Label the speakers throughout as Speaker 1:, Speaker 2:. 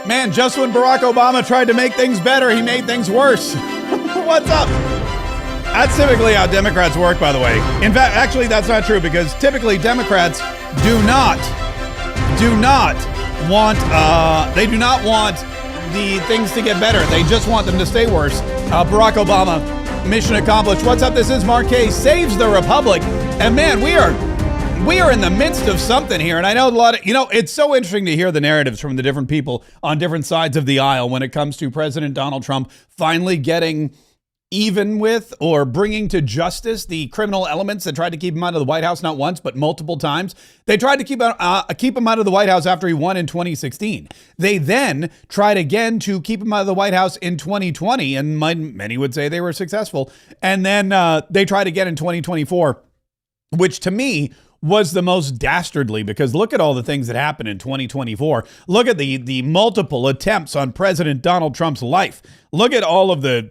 Speaker 1: Man, just when Barack Obama tried to make things better, he made things worse. What's up? That's typically how Democrats work, by the way. In fact, actually, that's not true, because typically Democrats do not want the things to get better. They just want them to stay worse. Barack Obama, mission accomplished. What's up? This is Mark Kaye, saves the Republic. And man, we are in the midst of something here. And I know a lot of, it's so interesting to hear the narratives from the different people on different sides of the aisle when it comes to President Donald Trump finally getting even with or bringing to justice the criminal elements that tried to keep him out of the White House not once, but multiple times. They tried to keep him out of the White House after he won in 2016. They then tried again to keep him out of the White House in 2020, and many would say they were successful. And then they tried again in 2024, which to me was the most dastardly, because look at all the things that happened in 2024. Look at the multiple attempts on President Donald Trump's life. Look at all of the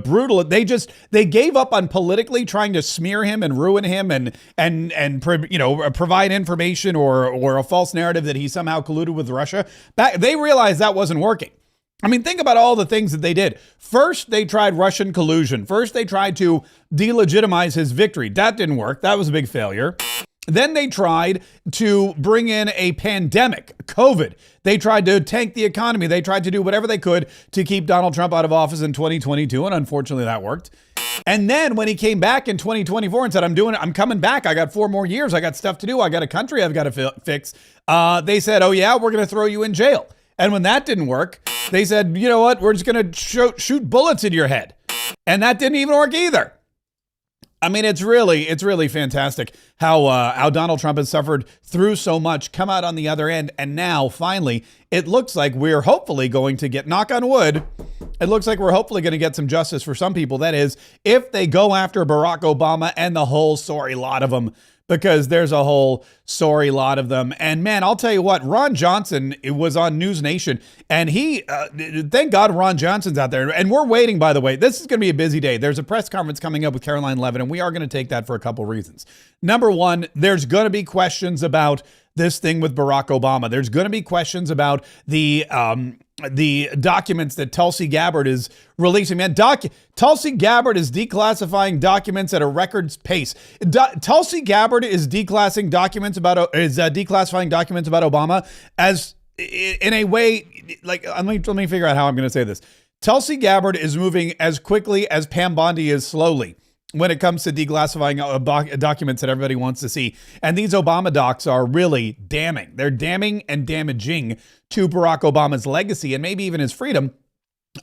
Speaker 1: brutal, they gave up on politically trying to smear him and ruin him and provide information or a false narrative that he somehow colluded with Russia. They realized that wasn't working. I mean, think about all the things that they did. First, they tried Russian collusion. First, they tried to delegitimize his victory. That didn't work. That was a big failure. Then they tried to bring in a pandemic, COVID. They tried to tank the economy. They tried to do whatever they could to keep Donald Trump out of office in 2022, and unfortunately that worked. And then when he came back in 2024 and said, I'm coming back. I got 4 more years. I got stuff to do. I got a country I've got to fix. They said, oh yeah, we're going to throw you in jail. And when that didn't work, they said, you know what? We're just going to shoot bullets in your head. And that didn't even work either. I mean, it's really fantastic how Donald Trump has suffered through so much, come out on the other end, and now finally it looks like we're hopefully going to get, knock on wood, it looks like we're hopefully going to get some justice for some people. That is, if they go after Barack Obama and the whole sorry lot of them, because there's a whole sorry lot of them. And man, I'll tell you what, Ron Johnson was on News Nation, and he, thank God Ron Johnson's out there. And we're waiting, by the way, this is going to be a busy day. There's a press conference coming up with Caroline Leavitt, and we are going to take that for a couple reasons. Number one, there's going to be questions about this thing with Barack Obama. There's going to be questions about the documents that Tulsi Gabbard is releasing. Man, Tulsi Gabbard is declassifying documents at a record pace. Tulsi Gabbard is declassifying documents about Obama as in a way, like, let me figure out how I'm going to say this. Tulsi Gabbard is moving as quickly as Pam Bondi is slowly when it comes to declassifying documents that everybody wants to see. And these Obama docs are really damning. They're damning and damaging to Barack Obama's legacy and maybe even his freedom.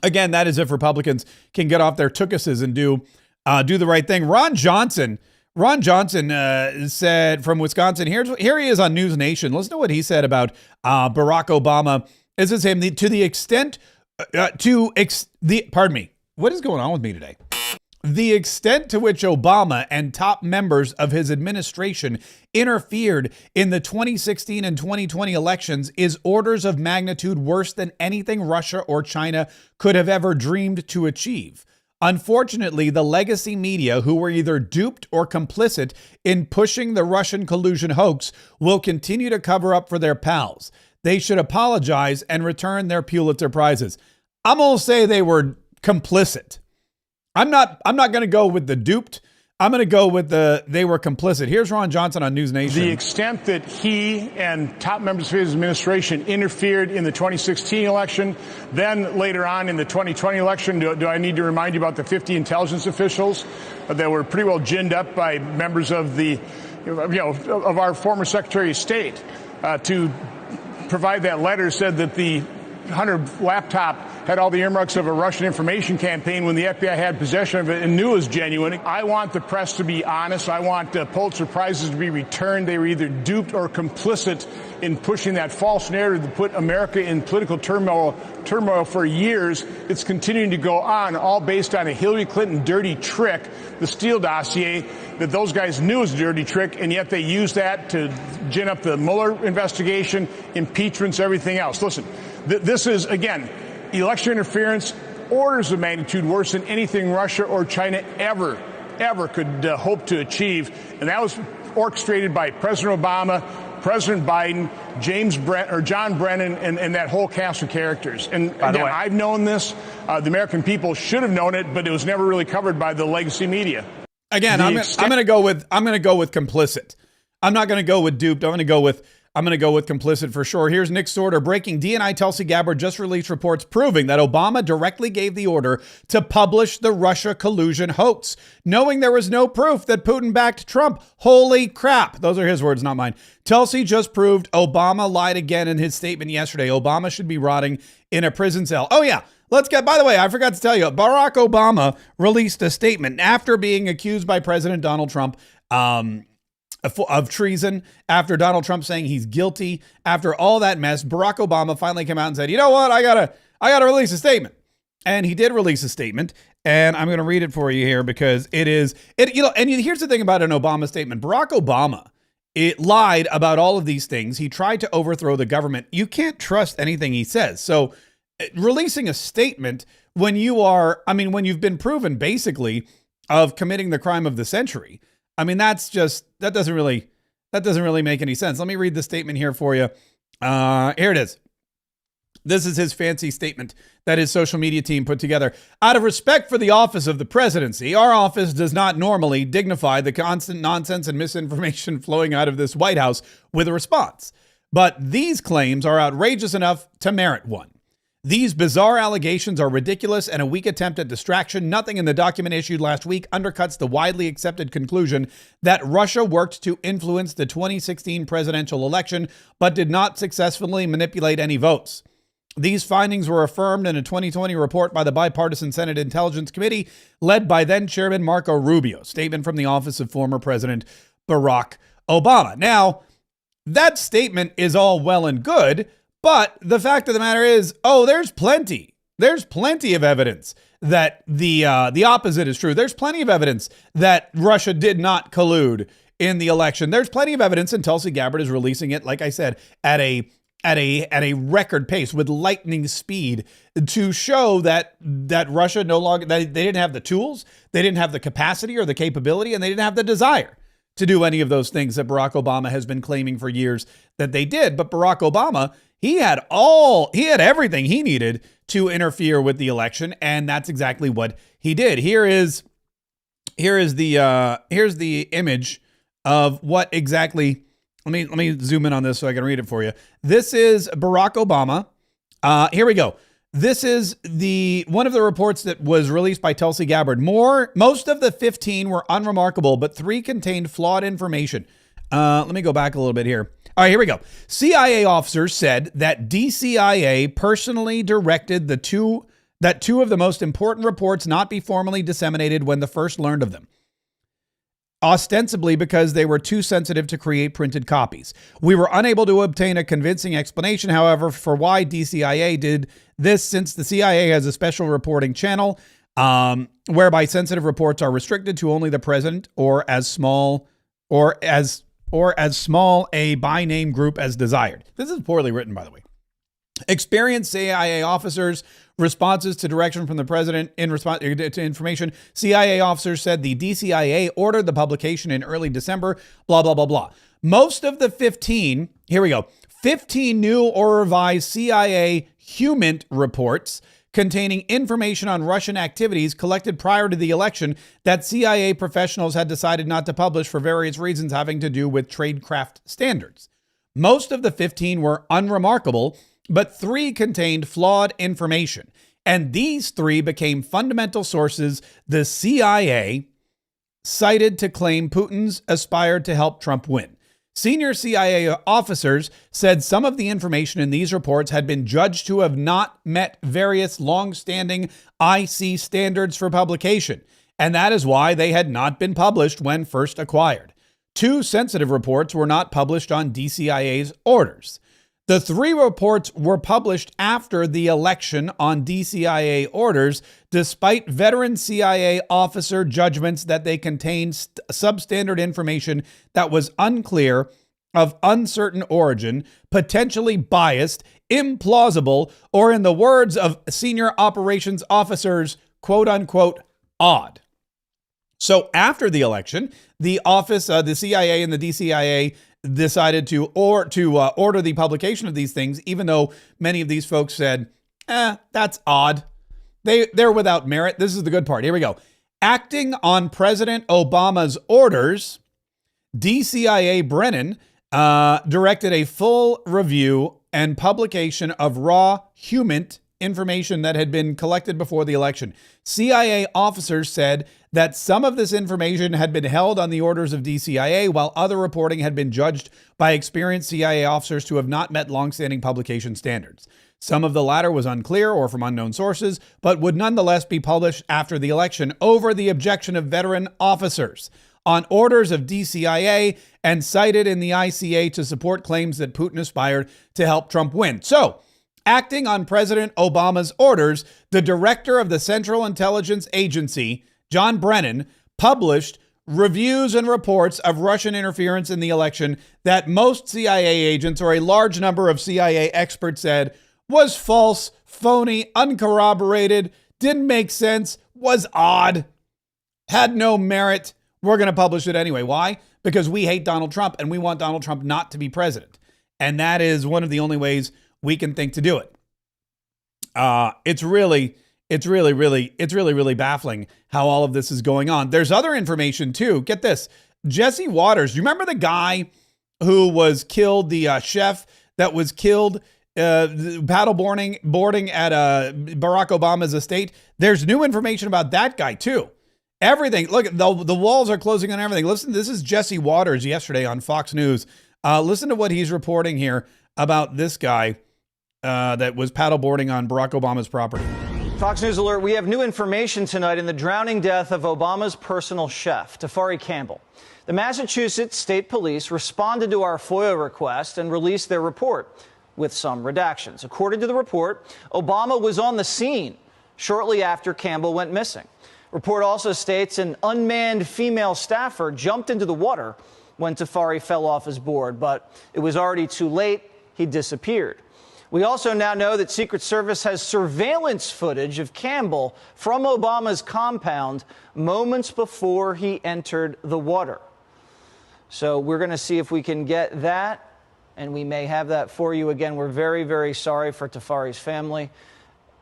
Speaker 1: Again, that is if Republicans can get off their tookuses and do the right thing. Ron Johnson said from Wisconsin, here he is on News Nation. Listen to what he said about Barack Obama. This is him, pardon me. What is going on with me today? The extent to which Obama and top members of his administration interfered in the 2016 and 2020 elections is orders of magnitude worse than anything Russia or China could have ever dreamed to achieve. Unfortunately, the legacy media, who were either duped or complicit in pushing the Russian collusion hoax, will continue to cover up for their pals. They should apologize and return their Pulitzer Prizes. I'm going to say they were complicit. I'm not going to go with the duped. I'm going to go with they were complicit. Here's Ron Johnson on News Nation.
Speaker 2: The extent that he and top members of his administration interfered in the 2016 election, then later on in the 2020 election, do I need to remind you about the 50 intelligence officials that were pretty well ginned up by members of of our former Secretary of State to provide that letter, said that the Hunter laptop had all the earmarks of a Russian information campaign when the FBI had possession of it and knew it was genuine. I want the press to be honest. I want Pulitzer Prizes to be returned. They were either duped or complicit in pushing that false narrative that put America in political turmoil for years. It's continuing to go on, all based on a Hillary Clinton dirty trick, the Steele dossier, that those guys knew was a dirty trick, and yet they used that to gin up the Mueller investigation, impeachments, everything else. Listen, this is, again, election interference, orders of magnitude worse than anything Russia or China ever could hope to achieve. And that was orchestrated by President Obama, President Biden, John Brennan, and that whole cast of characters. And again, I've known this. The American people should have known it, but it was never really covered by the legacy media.
Speaker 1: Again, I'm going to go with complicit. I'm not going to go with duped. I'm going to go with complicit for sure. Here's Nick Sorter breaking. DNI Tulsi Gabbard just released reports proving that Obama directly gave the order to publish the Russia collusion hoax, knowing there was no proof that Putin backed Trump. Holy crap. Those are his words, not mine. Tulsi just proved Obama lied again in his statement yesterday. Obama should be rotting in a prison cell. Oh, yeah. By the way, I forgot to tell you, Barack Obama released a statement after being accused by President Donald Trump of treason, after Donald Trump saying he's guilty, after all that mess. Barack Obama finally came out and said, you know what, I gotta release a statement. And he did release a statement, and I'm going to read it for you here because here's the thing about an Obama statement. Barack Obama, it lied about all of these things. He tried to overthrow the government. You can't trust anything he says. So releasing a statement when you've been proven basically of committing the crime of the century, I mean, that doesn't really make any sense. Let me read the statement here for you. Here it is. This is his fancy statement that his social media team put together. Out of respect for the office of the presidency, our office does not normally dignify the constant nonsense and misinformation flowing out of this White House with a response. But these claims are outrageous enough to merit one. These bizarre allegations are ridiculous and a weak attempt at distraction. Nothing in the document issued last week undercuts the widely accepted conclusion that Russia worked to influence the 2016 presidential election, but did not successfully manipulate any votes. These findings were affirmed in a 2020 report by the bipartisan Senate Intelligence Committee, led by then-Chairman Marco Rubio. Statement from the office of former President Barack Obama. Now, that statement is all well and good, but the fact of the matter is, there's plenty of evidence that the opposite is true. There's plenty of evidence that Russia did not collude in the election. There's plenty of evidence, and Tulsi Gabbard is releasing it, like I said, at a record pace with lightning speed to show that Russia no longer, they didn't have the tools, they didn't have the capacity or the capability, and they didn't have the desire to do any of those things that Barack Obama has been claiming for years that they did. But Barack Obama, he had everything he needed to interfere with the election, and that's exactly what he did. Here's the image of what exactly. Let me zoom in on this so I can read it for you. This is Barack Obama. Here we go. This is one of the reports that was released by Tulsi Gabbard. Most of the 15 were unremarkable, but 3 contained flawed information. Let me go back a little bit here. All right, here we go. CIA officers said that DCIA personally directed that two of the most important reports not be formally disseminated when they first learned of them, ostensibly because they were too sensitive to create printed copies. We were unable to obtain a convincing explanation, however, for why DCIA did this, since the CIA has a special reporting channel whereby sensitive reports are restricted to only the president or as small a by-name group as desired. This is poorly written, by the way. Experienced CIA officers' responses to direction from the president in response to information. CIA officers said the DCIA ordered the publication in early December, blah, blah, blah, blah. Most of the 15 new or revised CIA human reports containing information on Russian activities collected prior to the election that CIA professionals had decided not to publish for various reasons having to do with tradecraft standards. Most of the 15 were unremarkable, but 3 contained flawed information. And these 3 became fundamental sources the CIA cited to claim Putin's aspired to help Trump win. Senior CIA officers said some of the information in these reports had been judged to have not met various long-standing IC standards for publication, and that is why they had not been published when first acquired. 2 sensitive reports were not published on DCIA's orders. The 3 reports were published after the election on DCIA orders, despite veteran CIA officer judgments that they contained substandard information that was unclear, of uncertain origin, potentially biased, implausible, or in the words of senior operations officers, quote unquote, odd. So after the election, the office, the CIA and the DCIA, decided to order the publication of these things, even though many of these folks said, that's odd. They're without merit. This is the good part. Here we go. Acting on President Obama's orders, DCIA Brennan directed a full review and publication of raw human information that had been collected before the election. CIA officers said that some of this information had been held on the orders of DCIA, while other reporting had been judged by experienced CIA officers to have not met longstanding publication standards. Some of the latter was unclear or from unknown sources, but would nonetheless be published after the election over the objection of veteran officers on orders of DCIA and cited in the ICA to support claims that Putin aspired to help Trump win. So, acting on President Obama's orders, the director of the Central Intelligence Agency, John Brennan, published reviews and reports of Russian interference in the election that most CIA agents, or a large number of CIA experts, said was false, phony, uncorroborated, didn't make sense, was odd, had no merit. We're going to publish it anyway. Why? Because we hate Donald Trump and we want Donald Trump not to be president. And that is one of the only ways we can think to do it. It's really baffling how all of this is going on. There's other information too. Get this. Jesse Waters, you remember the guy who was killed, the chef that was killed boarding at Barack Obama's estate? There's new information about that guy too. Everything. Look, the walls are closing on everything. Listen, this is Jesse Waters yesterday on Fox News. Listen to what he's reporting here about this guy that was paddleboarding on Barack Obama's property.
Speaker 3: Fox News alert, we have new information tonight in the drowning death of Obama's personal chef, Tafari Campbell. The Massachusetts State Police responded to our FOIA request and released their report with some redactions. According to the report, Obama was on the scene shortly after Campbell went missing. Report also states an unmanned female staffer jumped into the water when Tafari fell off his board, but it was already too late. He disappeared. We also now know that Secret Service has surveillance footage of Campbell from Obama's compound moments before he entered the water. So we're going to see if we can get that, and we may have that for you. Again, we're very, very sorry for Tafari's family.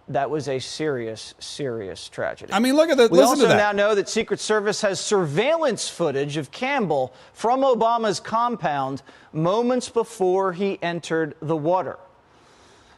Speaker 3: That was a serious, serious tragedy.
Speaker 1: I mean, look at that.
Speaker 3: We
Speaker 1: Listen to
Speaker 3: also
Speaker 1: that.
Speaker 3: now know that Secret Service has surveillance footage of Campbell from Obama's compound moments before he entered the water.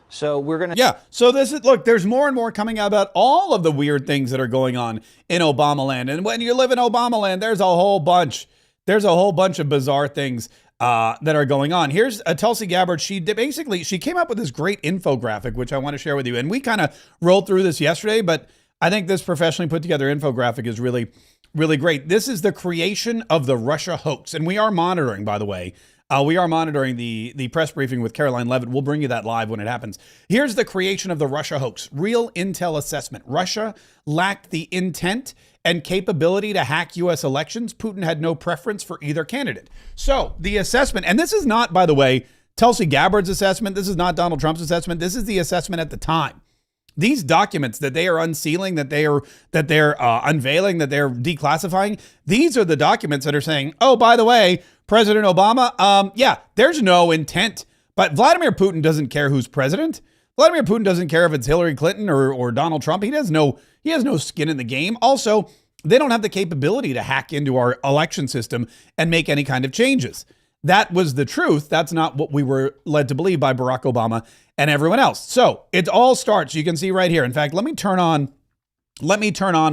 Speaker 3: So we're going to...
Speaker 1: Yeah. So this is, look, there's more and more coming out about all of the weird things that are going on in Obama land. And when you live in Obama land, there's a whole bunch of bizarre things that are going on. Here's Tulsi Gabbard. She came up with this great infographic, which I want to share with you. And we kind of rolled through this yesterday, but I think this professionally put together infographic is really, really great. This is the creation of the Russia hoax. And we are monitoring, by the way, the press briefing with Caroline Levitt. We'll bring you that live when it happens. Here's the creation of the Russia hoax. Real intel assessment. Russia lacked the intent and capability to hack U.S. elections. Putin had no preference for either candidate. So the assessment, and this is not, by the way, Tulsi Gabbard's assessment. This is not Donald Trump's assessment. This is the assessment at the time. These documents that they are unsealing, that they're unveiling, that they're declassifying, these are the documents that are saying, oh, by the way, President Obama, there's no intent. But Vladimir Putin doesn't care who's president. Vladimir Putin doesn't care if it's Hillary Clinton or Donald Trump. He has no skin in the game. Also, they don't have the capability to hack into our election system and make any kind of changes. That was the truth. That's not what we were led to believe by Barack Obama and everyone else. So it all starts, you can see right here. In fact, let me turn on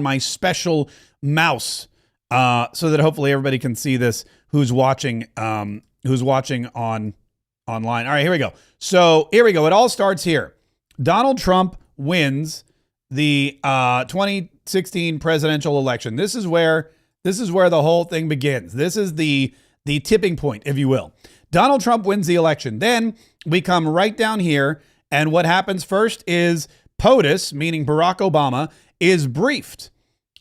Speaker 1: my special mouse so that hopefully everybody can see this who's watching online. All right, here we go. So here we go. It all starts here. Donald Trump wins the 2016 presidential election. This is where the whole thing begins. This is the tipping point, if you will. Donald Trump wins the election. Then we come right down here, and what happens first is POTUS, meaning Barack Obama, is briefed.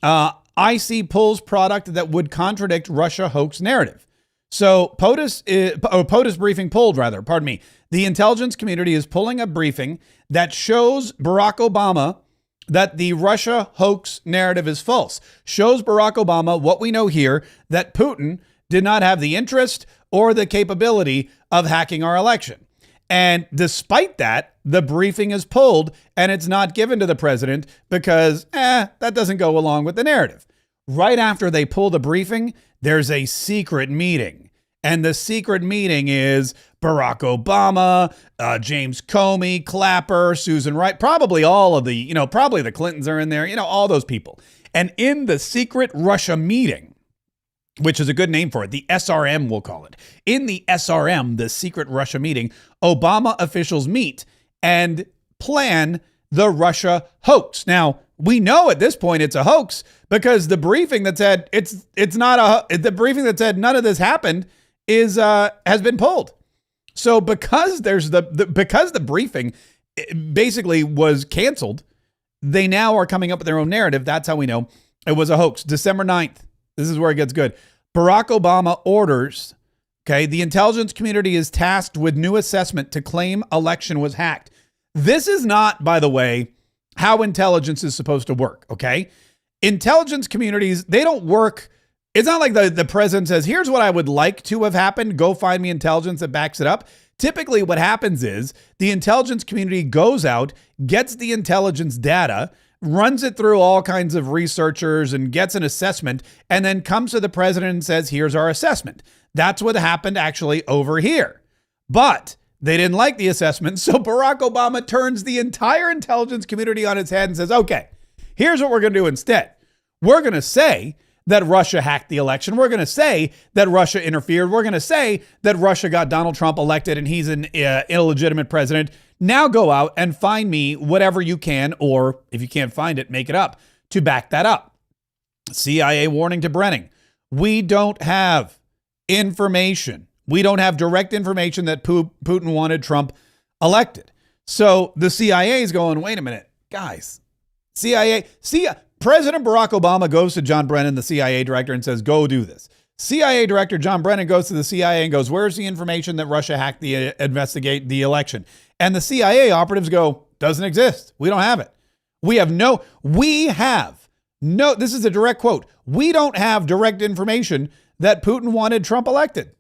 Speaker 1: IC pulls product that would contradict Russia hoax narrative. So POTUS briefing pulled, rather, pardon me. The intelligence community is pulling a briefing that shows Barack Obama that the Russia hoax narrative is false. Shows Barack Obama what we know here, that Putin did not have the interest or the capability of hacking our election. And despite that, the briefing is pulled and it's not given to the president because that doesn't go along with the narrative. Right after they pull the briefing, there's a secret meeting. And the secret meeting is Barack Obama, James Comey, Clapper, Susan Wright, probably all of the, probably the Clintons are in there, all those people. And in the secret Russia meeting, which is a good name for it, the SRM, we'll call it. In the SRM, the secret Russia meeting, Obama officials meet and plan the Russia hoax. Now, we know at this point it's a hoax because the briefing that said the briefing that said none of this happened has been pulled. So because because the briefing basically was canceled, they now are coming up with their own narrative. That's how we know it was a hoax. December 9th. This is where it gets good. Barack Obama orders, the intelligence community is tasked with new assessment to claim election was hacked. This is not, by the way, how intelligence is supposed to work, okay? Intelligence communities, they don't work. It's not like the president says, here's what I would like to have happened. Go find me intelligence that backs it up. Typically what happens is the intelligence community goes out, gets the intelligence data, runs it through all kinds of researchers and gets an assessment, and then comes to the president and says, here's our assessment. That's what happened actually over here. But they didn't like the assessment, so Barack Obama turns the entire intelligence community on its head and says, okay, here's what we're going to do instead. We're going to say that Russia hacked the election. We're going to say that Russia interfered. We're going to say that Russia got Donald Trump elected and he's an illegitimate president. Now go out and find me whatever you can, or if you can't find it, make it up to back that up. CIA warning to Brennan. We don't have information. We don't have direct information that Putin wanted Trump elected. So the CIA is going, wait a minute, guys. President Barack Obama goes to John Brennan, the CIA director, and says, go do this. CIA director John Brennan goes to the CIA and goes, where's the information that Russia hacked the investigate the election? And the CIA operatives go, doesn't exist. We don't have it. This is a direct quote. We don't have direct information that Putin wanted Trump elected.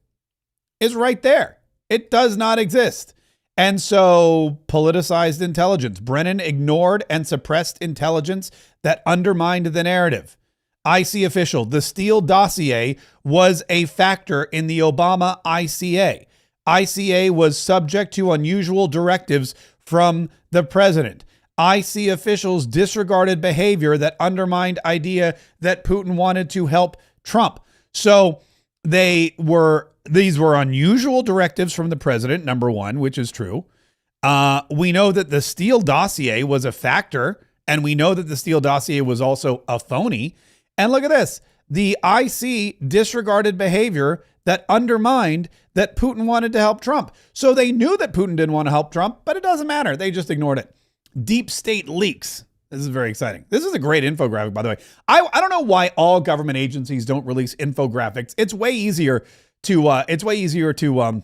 Speaker 1: It's right there. It does not exist. And so politicized intelligence. Brennan ignored and suppressed intelligence that undermined the narrative. IC official, the Steele dossier was a factor in the Obama ICA. ICA was subject to unusual directives from the president. IC officials disregarded behavior that undermined idea that Putin wanted to help Trump. So these were unusual directives from the president, number one, which is true. We know that the Steele dossier was a factor, and we know that the Steele dossier was also a phony. And look at this. The IC disregarded behavior that undermined that Putin wanted to help Trump. So they knew that Putin didn't want to help Trump, but it doesn't matter. They just ignored it. Deep state leaks. This is very exciting. This is a great infographic, by the way. I don't know why all government agencies don't release infographics. It's way easier to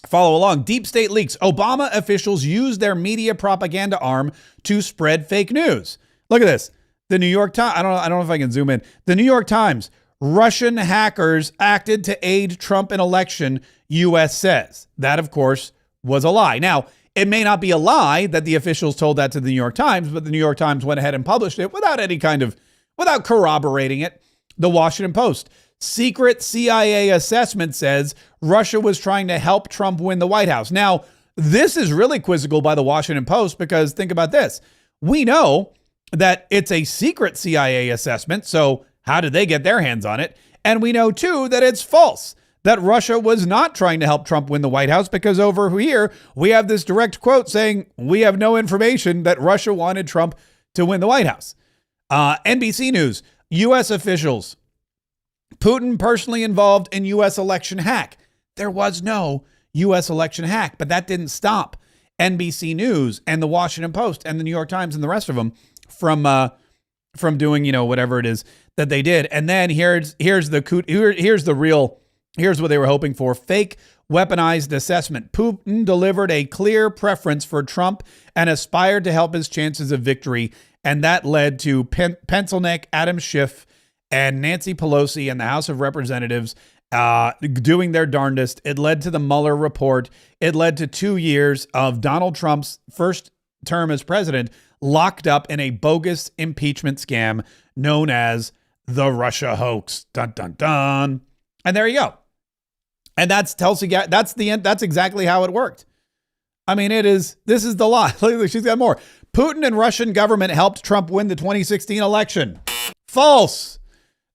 Speaker 1: follow along. Deep state leaks. Obama officials use their media propaganda arm to spread fake news. Look at this. The New York Times. I don't know if I can zoom in. The New York Times. Russian hackers acted to aid Trump in election, U.S. says. That, of course, was a lie. Now, it may not be a lie that the officials told that to the New York Times, but the New York Times went ahead and published it without corroborating it. The Washington Post. Secret CIA assessment says Russia was trying to help Trump win the White House. Now, this is really quizzical by the Washington Post because think about this. We know that it's a secret CIA assessment, so how did they get their hands on it? And we know, too, that it's false, that Russia was not trying to help Trump win the White House because over here we have this direct quote saying we have no information that Russia wanted Trump to win the White House. NBC News, U.S. officials, Putin personally involved in U.S. election hack. There was no U.S. election hack, but that didn't stop NBC News and the Washington Post and the New York Times and the rest of them from doing, whatever it is that they did. And then here's what they were hoping for. Fake weaponized assessment. Putin delivered a clear preference for Trump and aspired to help his chances of victory. And that led to pencil neck Adam Schiff and Nancy Pelosi and the House of Representatives doing their darndest. It led to the Mueller report. It led to 2 years of Donald Trump's first term as president locked up in a bogus impeachment scam known as the Russia hoax. Dun, dun, dun. And there you go. And that's Tulsi. That's the end. That's exactly how it worked. I mean, this is the lie. She's got more. Putin and Russian government helped Trump win the 2016 election. False.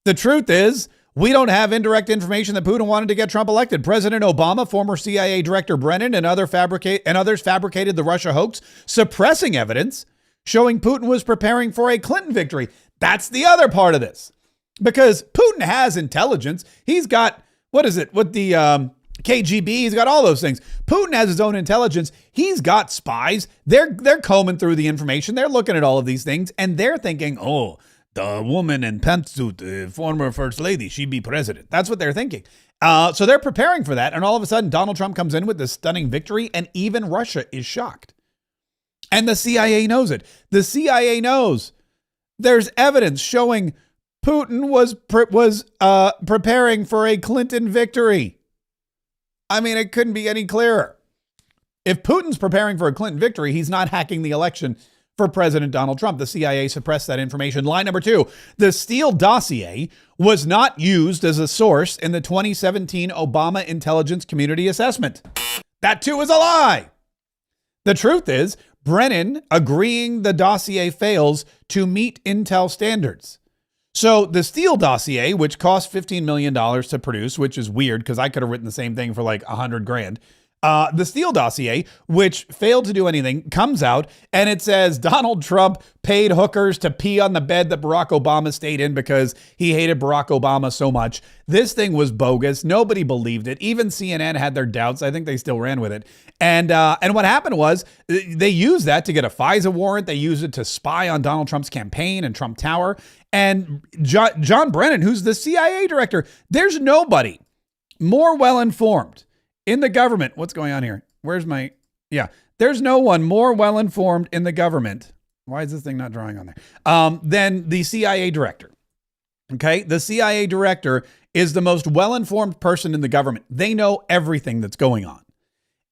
Speaker 1: The truth is, we don't have indirect information that Putin wanted to get Trump elected. President Obama, former CIA Director Brennan, and others fabricated the Russia hoax, suppressing evidence showing Putin was preparing for a Clinton victory. That's the other part of this. Because Putin has intelligence. He's got, KGB, he's got all those things. Putin has his own intelligence. He's got spies. They're combing through the information. They're looking at all of these things, and they're thinking, oh, the woman in pantsuit, former first lady, she'd be president. That's what they're thinking. So they're preparing for that, and all of a sudden, Donald Trump comes in with this stunning victory, and even Russia is shocked. And the CIA knows it. The CIA knows there's evidence showing Putin was preparing for a Clinton victory. I mean, it couldn't be any clearer. If Putin's preparing for a Clinton victory, he's not hacking the election for President Donald Trump. The CIA suppressed that information. Lie number 2, the Steele dossier was not used as a source in the 2017 Obama intelligence community assessment. That too is a lie. The truth is, Brennan agreeing the dossier fails to meet Intel standards. So the Steele dossier, which cost $15 million to produce, which is weird because I could have written the same thing for like $100,000. The Steele dossier, which failed to do anything, comes out and it says Donald Trump paid hookers to pee on the bed that Barack Obama stayed in because he hated Barack Obama so much. This thing was bogus. Nobody believed it. Even CNN had their doubts. I think they still ran with it. And what happened was they used that to get a FISA warrant. They used it to spy on Donald Trump's campaign and Trump Tower. And John Brennan, who's the CIA director, there's nobody more well-informed in the government. What's going on here? There's no one more well-informed in the government. Why is this thing not drawing on there? Than the CIA director. Okay. The CIA director is the most well-informed person in the government. They know everything that's going on.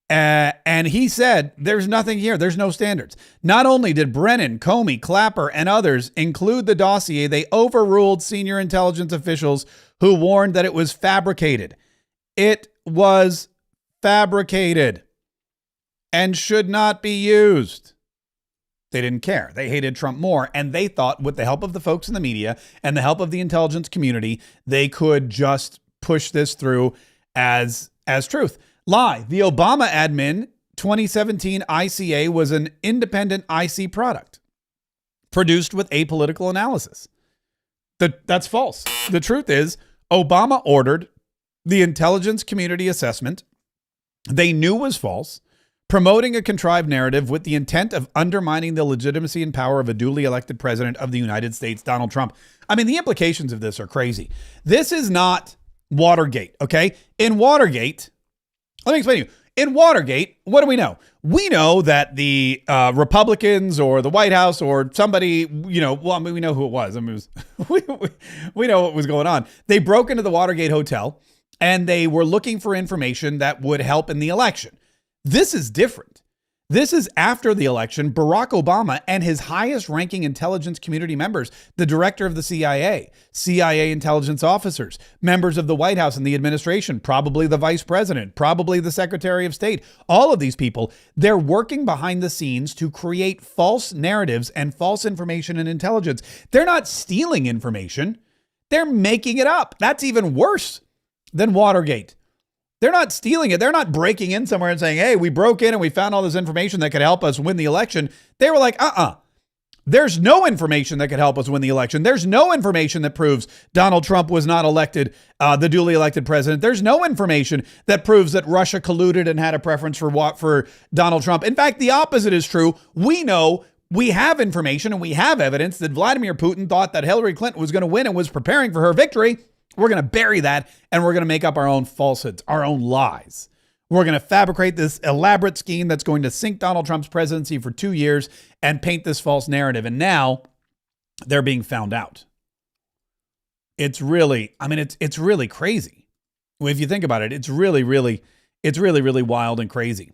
Speaker 1: And he said, there's nothing here. There's no standards. Not only did Brennan, Comey, Clapper, and others include the dossier, they overruled senior intelligence officials who warned that it was fabricated. It was fabricated and should not be used. They didn't care. They hated Trump more. And they thought with the help of the folks in the media and the help of the intelligence community, they could just push this through as truth. Lie. The Obama admin 2017 ICA was an independent IC product produced with apolitical analysis. That's false. The truth is Obama ordered the intelligence community assessment they knew was false, promoting a contrived narrative with the intent of undermining the legitimacy and power of a duly elected president of the United States, Donald Trump. I mean, the implications of this are crazy. This is not Watergate, okay? In Watergate, let me explain to you. In Watergate, what do we know? We know that the Republicans or the White House or somebody, we know who it was. I mean, we know what was going on. They broke into the Watergate Hotel and they were looking for information that would help in the election. This is different. This is after the election. Barack Obama and his highest ranking intelligence community members, the director of the CIA, CIA intelligence officers, members of the White House and the administration, probably the vice president, probably the secretary of state, all of these people, they're working behind the scenes to create false narratives and false information and intelligence. They're not stealing information. They're making it up. That's even worse than Watergate. They're not stealing it. They're not breaking in somewhere and saying, hey, we broke in and we found all this information that could help us win the election. They were like, there's no information that could help us win the election. There's no information that proves Donald Trump was not elected, the duly elected president. There's no information that proves that Russia colluded and had a preference for Donald Trump. In fact, the opposite is true. We know, we have information and we have evidence that Vladimir Putin thought that Hillary Clinton was going to win and was preparing for her victory. We're going to bury that and we're going to make up our own falsehoods, our own lies. We're going to fabricate this elaborate scheme that's going to sink Donald Trump's presidency for 2 years and paint this false narrative. And now they're being found out. It's really, it's really crazy If you think about it, it's really, really wild and crazy.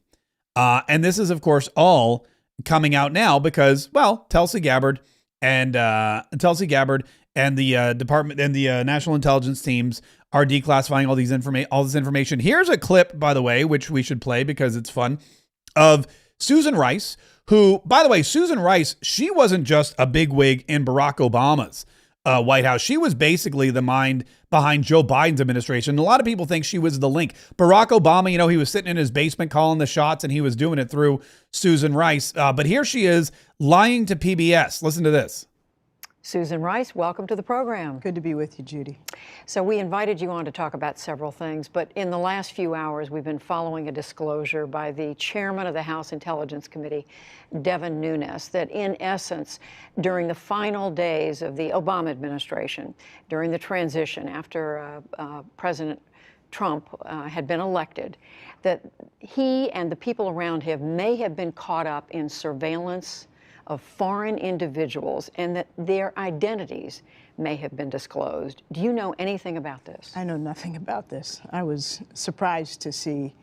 Speaker 1: And this is, of course, all coming out now because, well, Tulsi Gabbard and the department and the national intelligence teams are declassifying all this information. Here's a clip, by the way, which we should play because it's fun, of Susan Rice, who, by the way, Susan Rice, she wasn't just a bigwig in Barack Obama's White House. She was basically the mind behind Joe Biden's administration. And a lot of people think she was the link. Barack Obama, he was sitting in his basement calling the shots, and he was doing it through Susan Rice. But here she is lying to PBS. Listen to this.
Speaker 4: Susan Rice, welcome to the program.
Speaker 5: Good to be with you, Judy.
Speaker 4: So we invited you on to talk about several things, but in the last few hours, we've been following a disclosure by the chairman of the House Intelligence Committee, Devin Nunes, that in essence, during the final days of the Obama administration, during the transition after President Trump had been elected, that he and the people around him may have been caught up in surveillance of foreign individuals and that their identities may have been disclosed. Do you know anything about this?
Speaker 5: I know nothing about this. I was surprised to see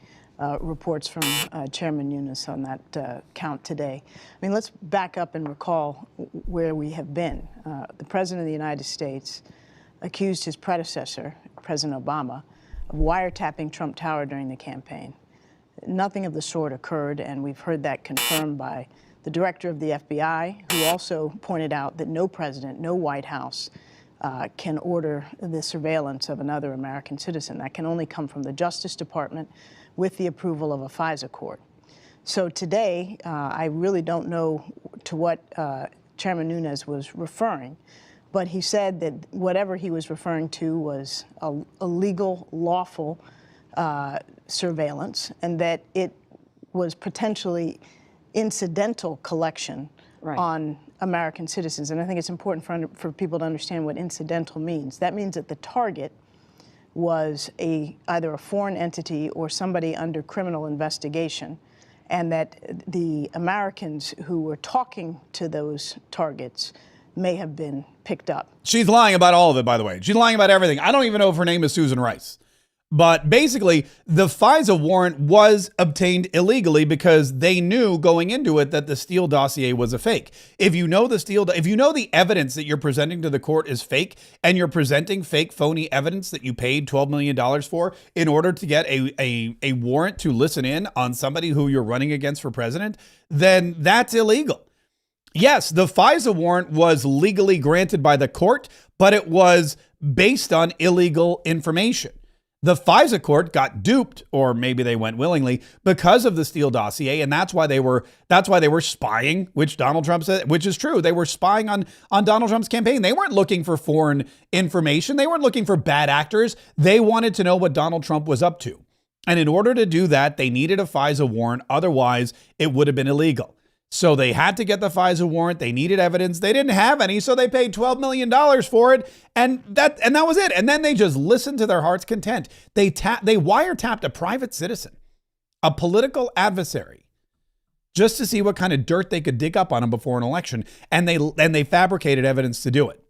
Speaker 5: reports from Chairman Nunes on that count today. I mean, let's back up and recall where we have been. The President of the United States accused his predecessor, President Obama, of wiretapping Trump Tower during the campaign. Nothing of the sort occurred, and we've heard that confirmed by the director of the FBI, who also pointed out that no president, no White House can order the surveillance of another American citizen. That can only come from the Justice Department with the approval of a FISA court. So today, I really don't know to what Chairman Nunes was referring, but he said that whatever he was referring to was a legal, lawful surveillance, and that it was potentially incidental collection on American citizens. And I think it's important for people to understand what incidental means. That means that the target was either a foreign entity or somebody under criminal investigation, and that the Americans who were talking to those targets may have been picked up.
Speaker 1: She's lying about all of it, by the way. She's lying about everything. I don't even know if her name is Susan Rice. But basically, the FISA warrant was obtained illegally because they knew going into it that the Steele dossier was a fake. If you know the evidence that you're presenting to the court is fake, and you're presenting fake, phony evidence that you paid $12 million for in order to get a warrant to listen in on somebody who you're running against for president, then that's illegal. Yes, the FISA warrant was legally granted by the court, but it was based on illegal information. The FISA court got duped, or maybe they went willingly, because of the Steele dossier, and that's why they were spying, which Donald Trump said, which is true. They were spying on Donald Trump's campaign. They weren't looking for foreign information. They weren't looking for bad actors. They wanted to know what Donald Trump was up to. And in order to do that, they needed a FISA warrant. Otherwise, it would have been illegal. So they had to get the FISA warrant. They needed evidence. They didn't have any, so they paid $12 million for it, and that was it. And then they just listened to their heart's content. They wiretapped a private citizen, a political adversary, just to see what kind of dirt they could dig up on him before an election, and they fabricated evidence to do it.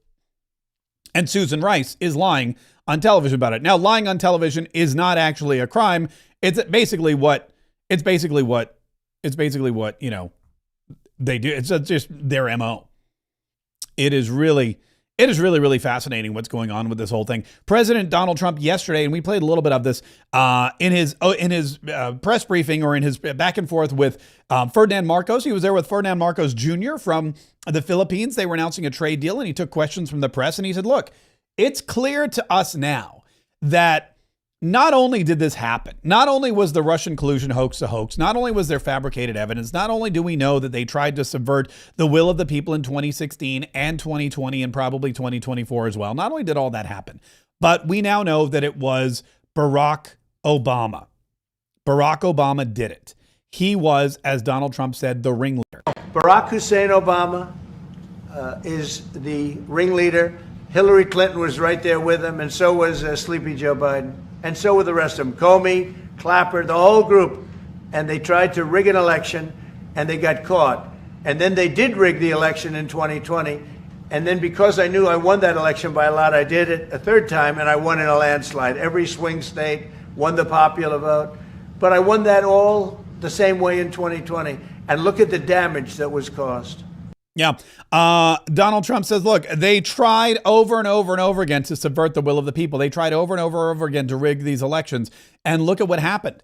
Speaker 1: And Susan Rice is lying on television about it. Now, lying on television is not actually a crime. It's basically what they do. It's just their MO. It is really fascinating what's going on with this whole thing. President Donald Trump yesterday, and we played a little bit of this in his press briefing, or in his back and forth with Ferdinand Marcos. He was there with Ferdinand Marcos Jr. from the Philippines. They were announcing a trade deal, and he took questions from the press, and he said, look, it's clear to us now that not only did this happen, not only was the Russian collusion hoax a hoax, not only was there fabricated evidence, not only do we know that they tried to subvert the will of the people in 2016 and 2020 and probably 2024 as well, not only did all that happen, but we now know that it was Barack Obama. Barack Obama did it. He was, as Donald Trump said, the ringleader.
Speaker 6: Barack Hussein Obama is the ringleader. Hillary Clinton was right there with him, and so was Sleepy Joe Biden. And so were the rest of them, Comey, Clapper, the whole group. And they tried to rig an election, and they got caught. And then they did rig the election in 2020, And then because I knew I won that election by a lot, I did it a third time, and I won in a landslide. Every swing state won the popular vote. But I won that all the same way in 2020. And look at the damage that was caused.
Speaker 1: Yeah. Donald Trump says, look, they tried over and over and over again to subvert the will of the people. They tried over and over and over again to rig these elections. And look at what happened.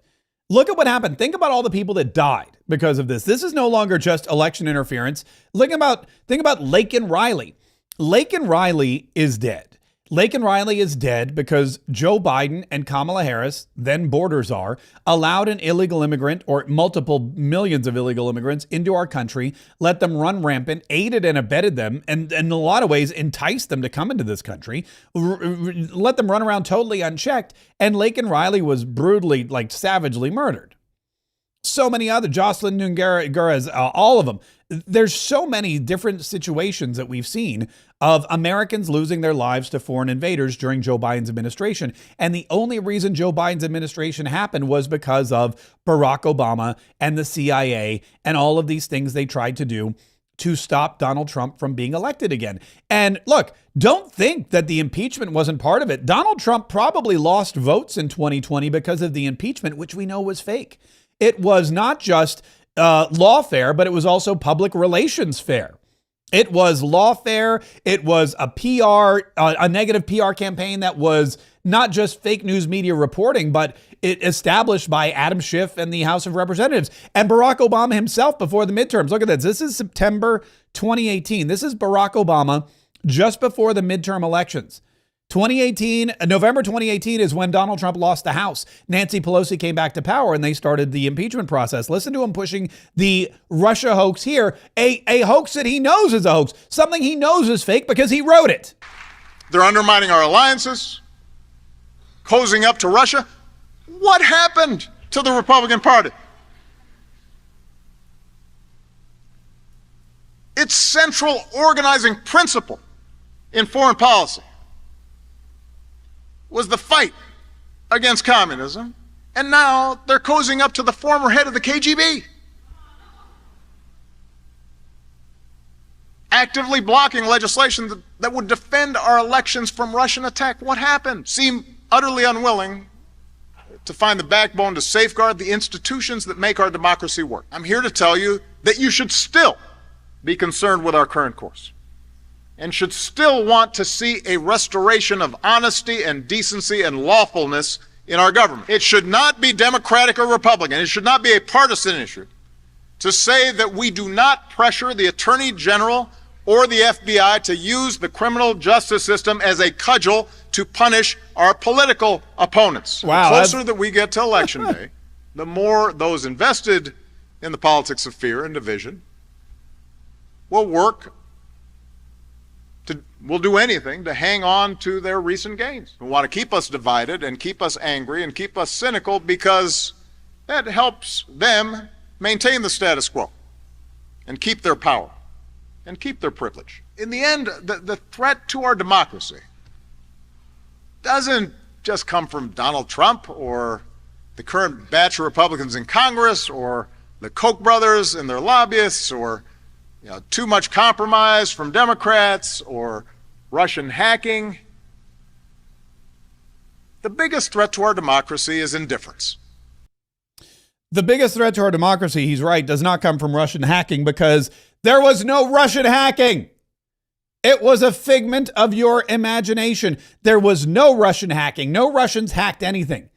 Speaker 1: Look at what happened. Think about all the people that died because of this. This is no longer just election interference. Think about Laken Riley. Laken Riley is dead. Laken Riley is dead because Joe Biden and Kamala Harris, then border czar, allowed an illegal immigrant or multiple millions of illegal immigrants into our country, let them run rampant, aided and abetted them, and in a lot of ways enticed them to come into this country, let them run around totally unchecked, and Laken Riley was brutally, savagely murdered. So many other, Jocelyn Nungaraz, all of them. There's so many different situations that we've seen of Americans losing their lives to foreign invaders during Joe Biden's administration. And the only reason Joe Biden's administration happened was because of Barack Obama and the CIA and all of these things they tried to do to stop Donald Trump from being elected again. And look, don't think that the impeachment wasn't part of it. Donald Trump probably lost votes in 2020 because of the impeachment, which we know was fake. It was not just lawfare, but it was also public relations fair. It was lawfare. It was a a negative PR campaign that was not just fake news media reporting, but it established by Adam Schiff and the House of Representatives and Barack Obama himself before the midterms. Look at this. This is September 2018. This is Barack Obama just before the midterm elections. November 2018 is when Donald Trump lost the House. Nancy Pelosi came back to power and they started the impeachment process. Listen to him pushing the Russia hoax here, a hoax that he knows is a hoax, something he knows is fake because he wrote it.
Speaker 7: They're undermining our alliances, cozying up to Russia. What happened to the Republican Party? Its central organizing principle in foreign policy was the fight against communism, and now they're cozying up to the former head of the KGB, actively blocking legislation that would defend our elections from Russian attack. What happened? Seem utterly unwilling to find the backbone to safeguard the institutions that make our democracy work. I'm here to tell you that you should still be concerned with our current course and should still want to see a restoration of honesty and decency and lawfulness in our government. It should not be Democratic or Republican. It should not be a partisan issue to say that we do not pressure the Attorney General or the FBI to use the criminal justice system as a cudgel to punish our political opponents.
Speaker 1: Wow,
Speaker 7: the closer that we get to Election Day, the more those invested in the politics of fear and division will do anything to hang on to their recent gains. Who want to keep us divided and keep us angry and keep us cynical because that helps them maintain the status quo and keep their power and keep their privilege. In the end, the threat to our democracy doesn't just come from Donald Trump or the current batch of Republicans in Congress or the Koch brothers and their lobbyists or too much compromise from Democrats or Russian hacking. The biggest threat to our democracy is indifference.
Speaker 1: The biggest threat to our democracy, he's right, does not come from Russian hacking because there was no Russian hacking. It was a figment of your imagination. There was no Russian hacking. No Russians hacked anything.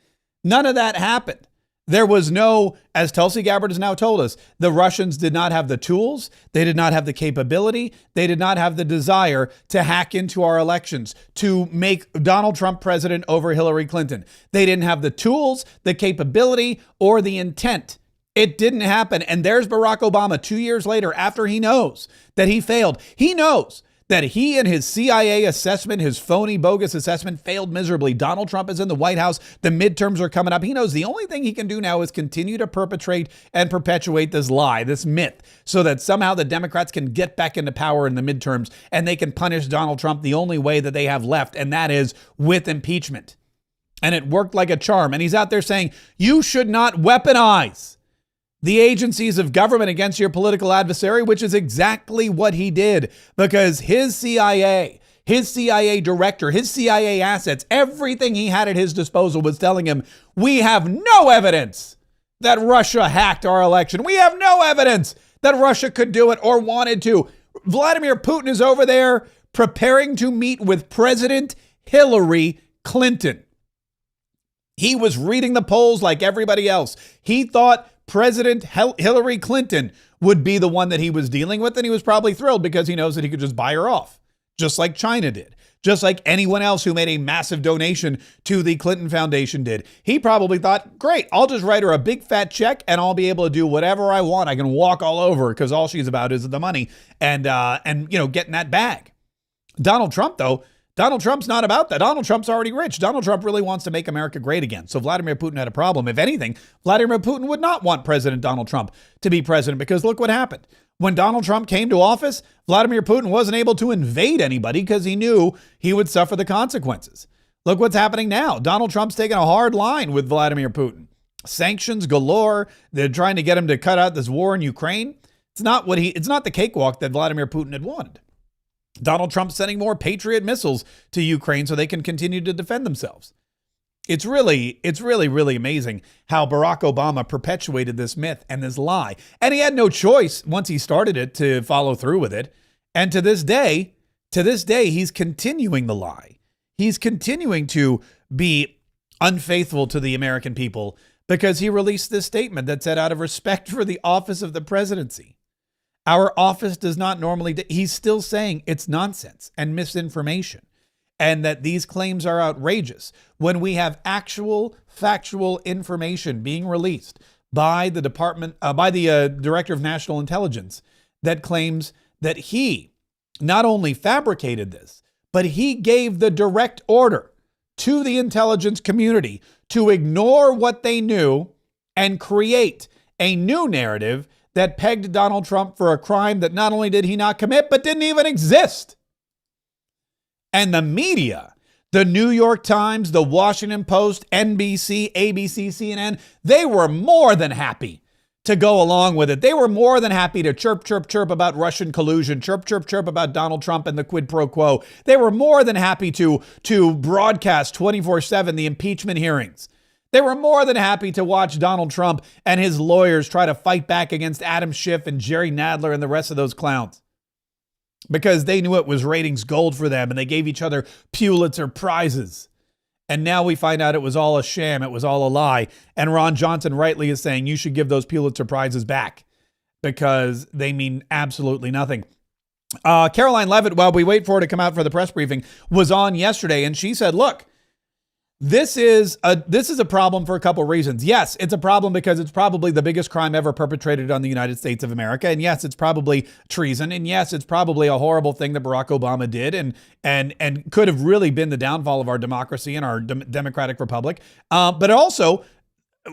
Speaker 1: None of that happened. There was no, as Tulsi Gabbard has now told us, the Russians did not have the tools. They did not have the capability. They did not have the desire to hack into our elections, to make Donald Trump president over Hillary Clinton. They didn't have the tools, the capability, or the intent. It didn't happen. And there's Barack Obama 2 years later, after he knows that he failed. He knows that he and his CIA assessment, his phony, bogus assessment, failed miserably. Donald Trump is in the White House. The midterms are coming up. He knows the only thing he can do now is continue to perpetrate and perpetuate this lie, this myth, so that somehow the Democrats can get back into power in the midterms and they can punish Donald Trump the only way that they have left, and that is with impeachment. And it worked like a charm. And he's out there saying, you should not weaponize the agencies of government against your political adversary, which is exactly what he did, because his CIA director, his CIA assets, everything he had at his disposal was telling him, we have no evidence that Russia hacked our election. We have no evidence that Russia could do it or wanted to. Vladimir Putin is over there preparing to meet with President Hillary Clinton. He was reading the polls like everybody else. He thought President Hillary Clinton would be the one that he was dealing with, and he was probably thrilled because he knows that he could just buy her off, just like China did, just like anyone else who made a massive donation to the Clinton Foundation did. He probably thought, great, I'll just write her a big fat check and I'll be able to do whatever I want. I can walk all over because all she's about is the money and getting that bag. Donald Trump, though, Donald Trump's not about that. Donald Trump's already rich. Donald Trump really wants to make America great again. So Vladimir Putin had a problem. If anything, Vladimir Putin would not want President Donald Trump to be president, because look what happened. When Donald Trump came to office, Vladimir Putin wasn't able to invade anybody because he knew he would suffer the consequences. Look what's happening now. Donald Trump's taking a hard line with Vladimir Putin. Sanctions galore. They're trying to get him to cut out this war in Ukraine. It's not the cakewalk that Vladimir Putin had wanted. Donald Trump's sending more Patriot missiles to Ukraine so they can continue to defend themselves. It's really amazing how Barack Obama perpetuated this myth and this lie. And he had no choice once he started it to follow through with it. And to this day, he's continuing the lie. He's continuing to be unfaithful to the American people because he released this statement that said, out of respect for the office of the presidency, our office does not normally, he's still saying it's nonsense and misinformation, and that these claims are outrageous when we have actual factual information being released by the Director of National Intelligence that claims that he not only fabricated this, but he gave the direct order to the intelligence community to ignore what they knew and create a new narrative that pegged Donald Trump for a crime that not only did he not commit, but didn't even exist. And the media, the New York Times, the Washington Post, NBC, ABC, CNN, they were more than happy to go along with it. They were more than happy to chirp, chirp, chirp about Russian collusion, chirp, chirp, chirp about Donald Trump and the quid pro quo. They were more than happy to broadcast 24/7 the impeachment hearings. They were more than happy to watch Donald Trump and his lawyers try to fight back against Adam Schiff and Jerry Nadler and the rest of those clowns, because they knew it was ratings gold for them, and they gave each other Pulitzer prizes. And now we find out it was all a sham. It was all a lie. And Ron Johnson rightly is saying you should give those Pulitzer prizes back because they mean absolutely nothing. Caroline Levitt, while we wait for her to come out for the press briefing, was on yesterday, and she said, look, this is a problem for a couple reasons. Yes, it's a problem because it's probably the biggest crime ever perpetrated on the United States of America. And yes, it's probably treason. And yes, it's probably a horrible thing that Barack Obama did and could have really been the downfall of our democracy and our democratic republic. But also,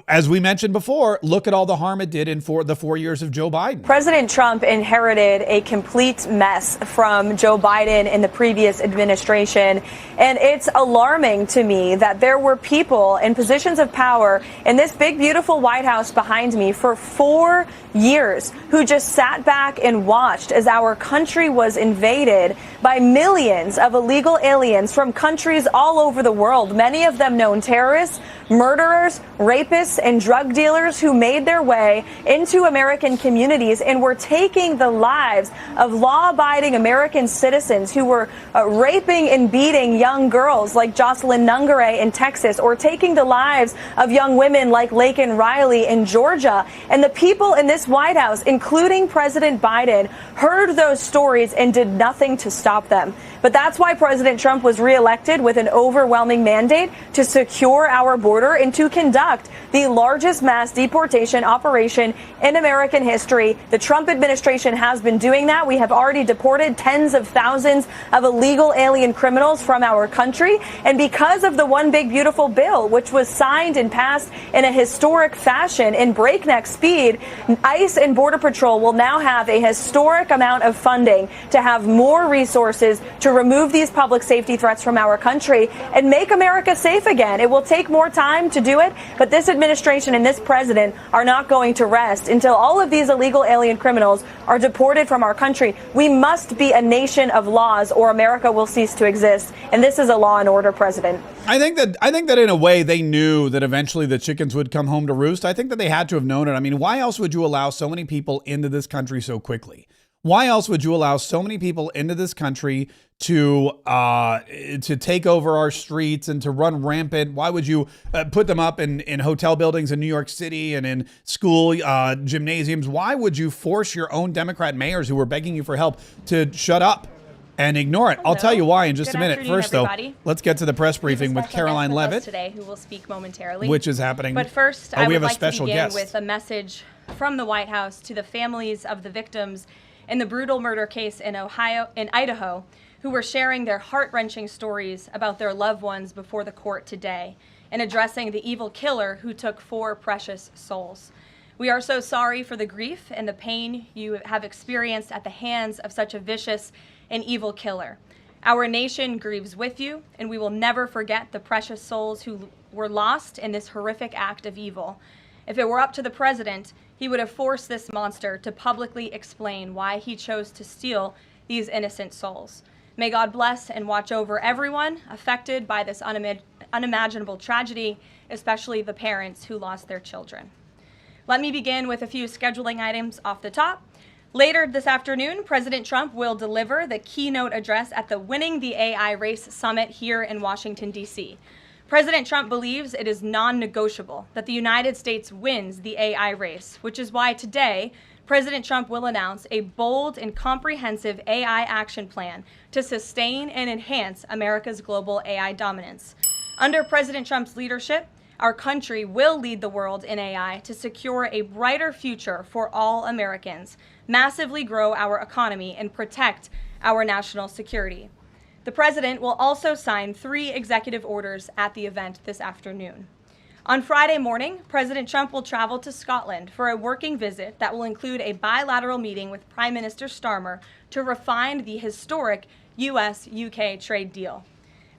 Speaker 1: as we mentioned before, look at all the harm it did in the 4 years of Joe Biden.
Speaker 8: President Trump inherited a complete mess from Joe Biden in the previous administration. And it's alarming to me that there were people in positions of power in this big, beautiful White House behind me for 4 years who just sat back and watched as our country was invaded by millions of illegal aliens from countries all over the world, many of them known terrorists, murderers, rapists, and drug dealers who made their way into American communities and were taking the lives of law-abiding American citizens who were raping and beating young girls like Jocelyn Nungare in Texas, or taking the lives of young women like Laken Riley in Georgia. And the people in this White House, including President Biden, heard those stories and did nothing to stop them. But that's why President Trump was reelected with an overwhelming mandate to secure our border and to conduct the largest mass deportation operation in American history. The Trump administration has been doing that. We have already deported tens of thousands of illegal alien criminals from our country. And because of the One Big Beautiful Bill, which was signed and passed in a historic fashion in breakneck speed, ICE and Border Patrol will now have a historic amount of funding to have more resources to remove these public safety threats from our country and make America safe again. It will take more time to do it, but this administration and this president are not going to rest until all of these illegal alien criminals are deported from our country. We must be a nation of laws or America will cease to exist. And this is a law and order president.
Speaker 1: I think that in a way they knew that eventually the chickens would come home to roost. I think that they had to have known it. I mean, why else would you allow so many people into this country so quickly? Why else would you allow so many people into this country to take over our streets and to run rampant? Why would you put them up in hotel buildings in New York City and in school gymnasiums? Why would you force your own Democrat mayors who were begging you for help to shut up and ignore it? I'll tell you why in just a minute. First,
Speaker 9: everybody.
Speaker 1: though, let's get to the press briefing with Caroline Levitt
Speaker 9: today, who will speak momentarily,
Speaker 1: which is happening.
Speaker 9: But first, I
Speaker 1: we
Speaker 9: would
Speaker 1: have a
Speaker 9: like
Speaker 1: special
Speaker 9: to begin
Speaker 1: guest
Speaker 9: with a message from the White House to the families of the victims in the brutal murder case in Idaho, who were sharing their heart-wrenching stories about their loved ones before the court today and addressing the evil killer who took 4 precious souls. We are so sorry for the grief and the pain you have experienced at the hands of such a vicious and evil killer. Our nation grieves with you, and we will never forget the precious souls who were lost in this horrific act of evil. If it were up to the president, he would have forced this monster to publicly explain why he chose to steal these innocent souls. May God bless and watch over everyone affected by this unimaginable tragedy, especially the parents who lost their children. Let me begin with a few scheduling items off the top. Later this afternoon, President Trump will deliver the keynote address at the Winning the AI Race Summit here in Washington, D.C. President Trump believes it is non-negotiable that the United States wins the AI race, which is why today, President Trump will announce a bold and comprehensive AI action plan to sustain and enhance America's global AI dominance. Under President Trump's leadership, our country will lead the world in AI to secure a brighter future for all Americans, massively grow our economy, and protect our national security. The president will also sign 3 executive orders at the event this afternoon. On Friday morning, President Trump will travel to Scotland for a working visit that will include a bilateral meeting with Prime Minister Starmer to refine the historic U.S.-UK trade deal.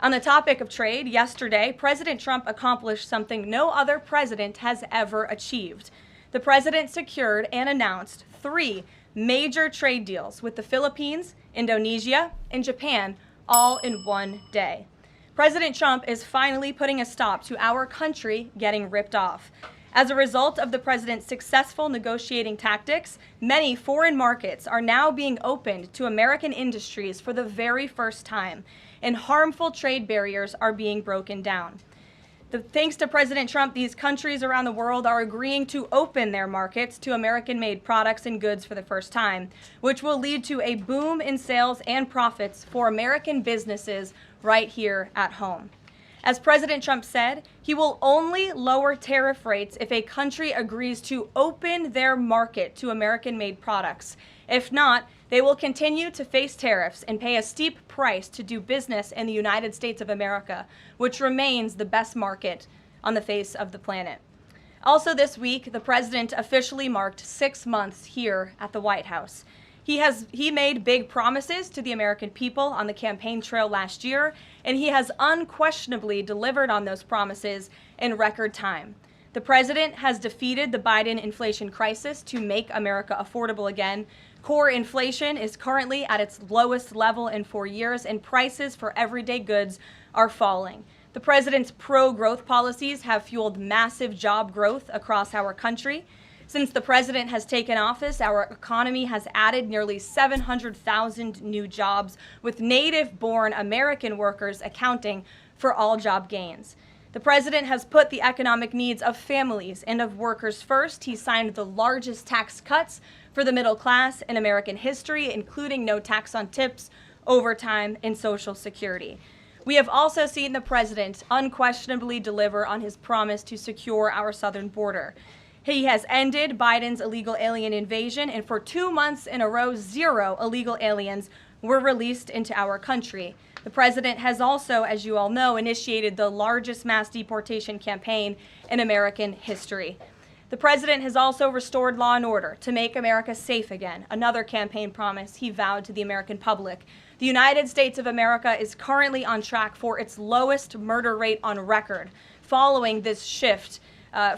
Speaker 9: On the topic of trade, yesterday, President Trump accomplished something no other president has ever achieved. The president secured and announced 3 major trade deals with the Philippines, Indonesia, and Japan, all in one day. President Trump is finally putting a stop to our country getting ripped off. As a result of the president's successful negotiating tactics, many foreign markets are now being opened to American industries for the very first time, and harmful trade barriers are being broken down. Thanks to President Trump, these countries around the world are agreeing to open their markets to American-made products and goods for the first time, which will lead to a boom in sales and profits for American businesses right here at home. As President Trump said, he will only lower tariff rates if a country agrees to open their market to American-made products. If not, they will continue to face tariffs and pay a steep price to do business in the United States of America, which remains the best market on the face of the planet. Also this week, the president officially marked 6 months here at the White House. He made big promises to the American people on the campaign trail last year, and he has unquestionably delivered on those promises in record time. The president has defeated the Biden inflation crisis to make America affordable again. Core inflation is currently at its lowest level in 4 years, and prices for everyday goods are falling. The president's pro-growth policies have fueled massive job growth across our country. Since the president has taken office, our economy has added nearly 700,000 new jobs, with native-born American workers accounting for all job gains. The president has put the economic needs of families and of workers first. He signed the largest tax cuts for the middle class in American history, including no tax on tips, overtime, and Social Security. We have also seen the president unquestionably deliver on his promise to secure our southern border. He has ended Biden's illegal alien invasion, and for 2 months in a row, 0 illegal aliens were released into our country. The president has also, as you all know, initiated the largest mass deportation campaign in American history. The president has also restored law and order to make America safe again, another campaign promise he vowed to the American public. The United States of America is currently on track for its lowest murder rate on record, following this shift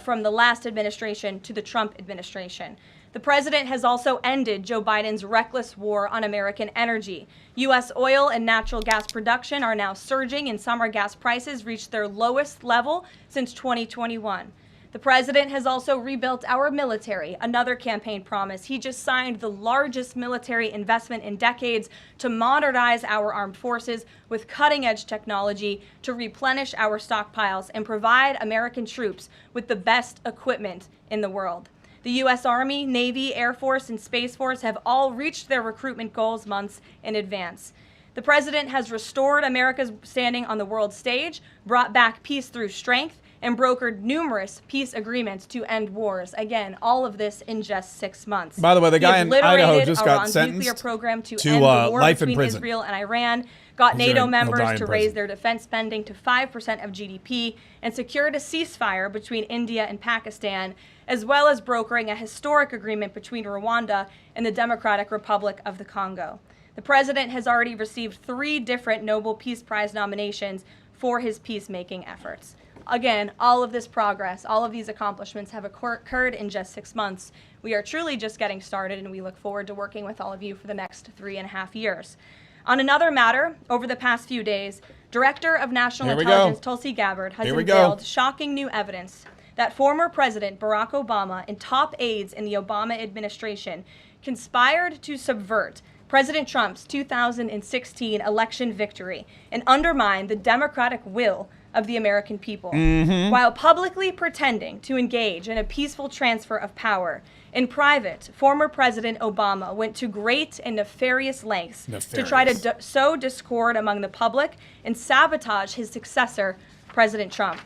Speaker 9: from the last administration to the Trump administration. The president has also ended Joe Biden's reckless war on American energy. U.S. oil and natural gas production are now surging, and summer gas prices reached their lowest level since 2021. The president has also rebuilt our military, another campaign promise. He just signed the largest military investment in decades to modernize our armed forces with cutting-edge technology to replenish our stockpiles and provide American troops with the best equipment in the world. The U.S. Army, Navy, Air Force, and Space Force have all reached their recruitment goals months in advance. The president has restored America's standing on the world stage, brought back peace through strength, and brokered numerous peace agreements to end wars. Again, all of this in just 6 months.
Speaker 1: By the way, the guy in Idaho just got
Speaker 9: Iran's
Speaker 1: sentenced
Speaker 9: nuclear program to
Speaker 1: to
Speaker 9: end the war
Speaker 1: life in
Speaker 9: between
Speaker 1: prison.
Speaker 9: Israel and Iran, got
Speaker 1: He'll
Speaker 9: NATO
Speaker 1: die in
Speaker 9: members to raise
Speaker 1: prison.
Speaker 9: their defense spending to 5% of GDP, and secured a ceasefire between India and Pakistan, as well as brokering a historic agreement between Rwanda and the Democratic Republic of the Congo. The president has already received 3 different Nobel Peace Prize nominations for his peacemaking efforts. Again, all of this progress, all of these accomplishments have occurred in just 6 months. We are truly just getting started, and we look forward to working with all of you for the next 3.5 years. On another matter, over the past few days, Director of National Intelligence Tulsi Gabbard has unveiled shocking new evidence that former President Barack Obama and top aides in the Obama administration conspired to subvert President Trump's 2016 election victory and undermine the democratic will of the American people, while publicly pretending to engage in a peaceful transfer of power. In private, former President Obama went to great and nefarious lengths to try to sow discord among the public and sabotage his successor, President Trump.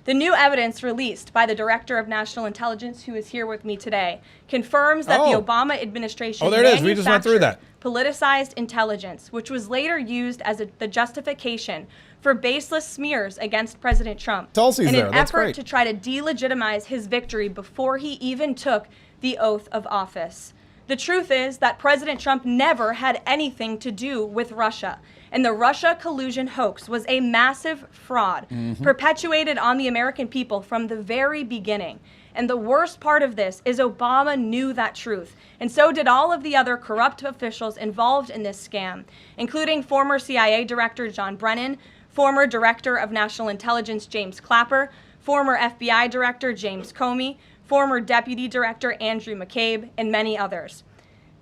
Speaker 9: The new evidence released by the Director of National Intelligence, who is here with me today, confirms that the Obama administration
Speaker 1: We just went through that.
Speaker 9: politicized intelligence, which was later used as the justification for baseless smears against President Trump
Speaker 1: Tulsi's
Speaker 9: in
Speaker 1: there.
Speaker 9: an
Speaker 1: That's
Speaker 9: effort
Speaker 1: great.
Speaker 9: to try to delegitimize his victory before he even took the oath of office. The truth is that President Trump never had anything to do with Russia, and the Russia collusion hoax was a massive fraud perpetuated on the American people from the very beginning. And the worst part of this is Obama knew that truth, and so did all of the other corrupt officials involved in this scam, including former CIA Director John Brennan, former Director of National Intelligence James Clapper, former FBI Director James Comey, former Deputy Director Andrew McCabe, and many others.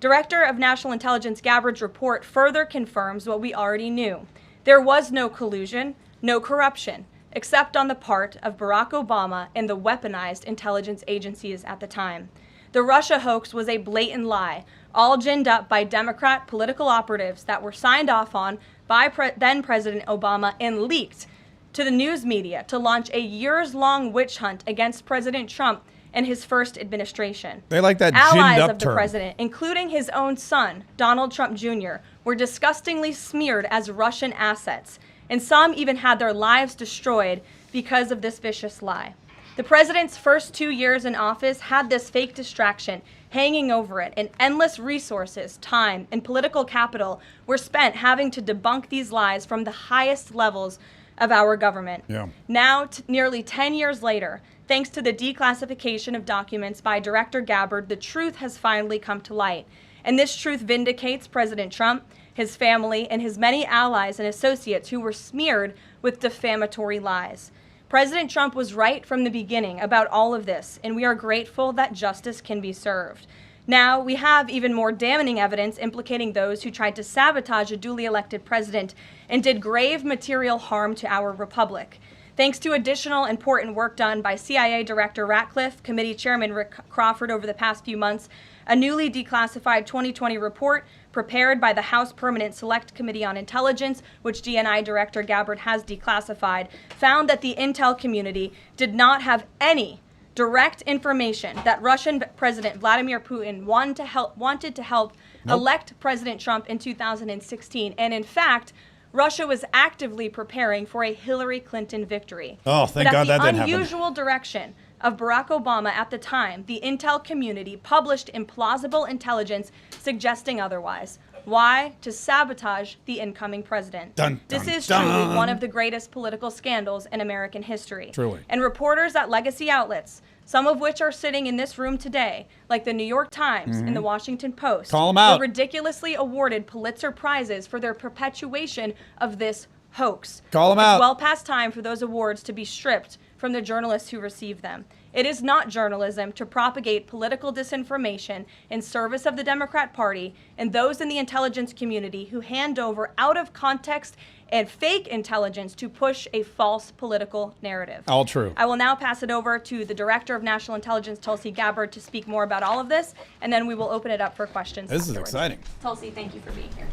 Speaker 9: Director of National Intelligence Gabbard's report further confirms what we already knew. There was no collusion, no corruption, except on the part of Barack Obama and the weaponized intelligence agencies at the time. The Russia hoax was a blatant lie, all ginned up by Democrat political operatives that were signed off on by then President Obama and leaked to the news media to launch a years-long witch hunt against President Trump and his first administration.
Speaker 1: They like that
Speaker 9: Allies
Speaker 1: ginned up
Speaker 9: of the
Speaker 1: term.
Speaker 9: president, including his own son, Donald Trump Jr., were disgustingly smeared as Russian assets, and some even had their lives destroyed because of this vicious lie. The president's first 2 years in office had this fake distraction hanging over it, and endless resources, time, and political capital were spent having to debunk these lies from the highest levels of our government. Now, nearly 10 years later, thanks to the declassification of documents by Director Gabbard, the truth has finally come to light. And this truth vindicates President Trump, his family, and his many allies and associates who were smeared with defamatory lies. President Trump was right from the beginning about all of this, and we are grateful that justice can be served. Now, we have even more damning evidence implicating those who tried to sabotage a duly elected president and did grave material harm to our republic. Thanks to additional important work done by CIA Director Ratcliffe, Committee Chairman Rick Crawford over the past few months, a newly declassified 2020 report prepared by the House Permanent Select Committee on Intelligence, which DNI Director Gabbard has declassified, found that the intel community did not have any direct information that Russian President Vladimir Putin wanted to help elect President Trump in 2016. And in fact, Russia was actively preparing for a Hillary Clinton victory.
Speaker 1: Oh, thank God that didn't happen.
Speaker 9: But at the unusual direction of Barack Obama at the time, the intel community published implausible intelligence suggesting otherwise. Why? To sabotage the incoming president.
Speaker 1: Dun, dun,
Speaker 9: This is
Speaker 1: dun.
Speaker 9: truly one of the greatest political scandals in American history.
Speaker 1: Truly.
Speaker 9: And reporters at legacy outlets, some of which are sitting in this room today, like the New York Times and the Washington Post,
Speaker 1: Call 'em out.
Speaker 9: were ridiculously awarded Pulitzer Prizes for their perpetuation of this hoax.
Speaker 1: Call 'em
Speaker 9: It's
Speaker 1: out.
Speaker 9: well past time for those awards to be stripped from the journalists who received them. It is not journalism to propagate political disinformation in service of the Democrat Party and those in the intelligence community who hand over out of context and fake intelligence to push a false political narrative.
Speaker 1: All true.
Speaker 9: I will now pass it over to the Director of National Intelligence, Tulsi Gabbard, to speak more about all of this, and then we will open it up for questions.
Speaker 1: This is
Speaker 9: afterwards.
Speaker 1: exciting.
Speaker 9: Tulsi, thank you for being here.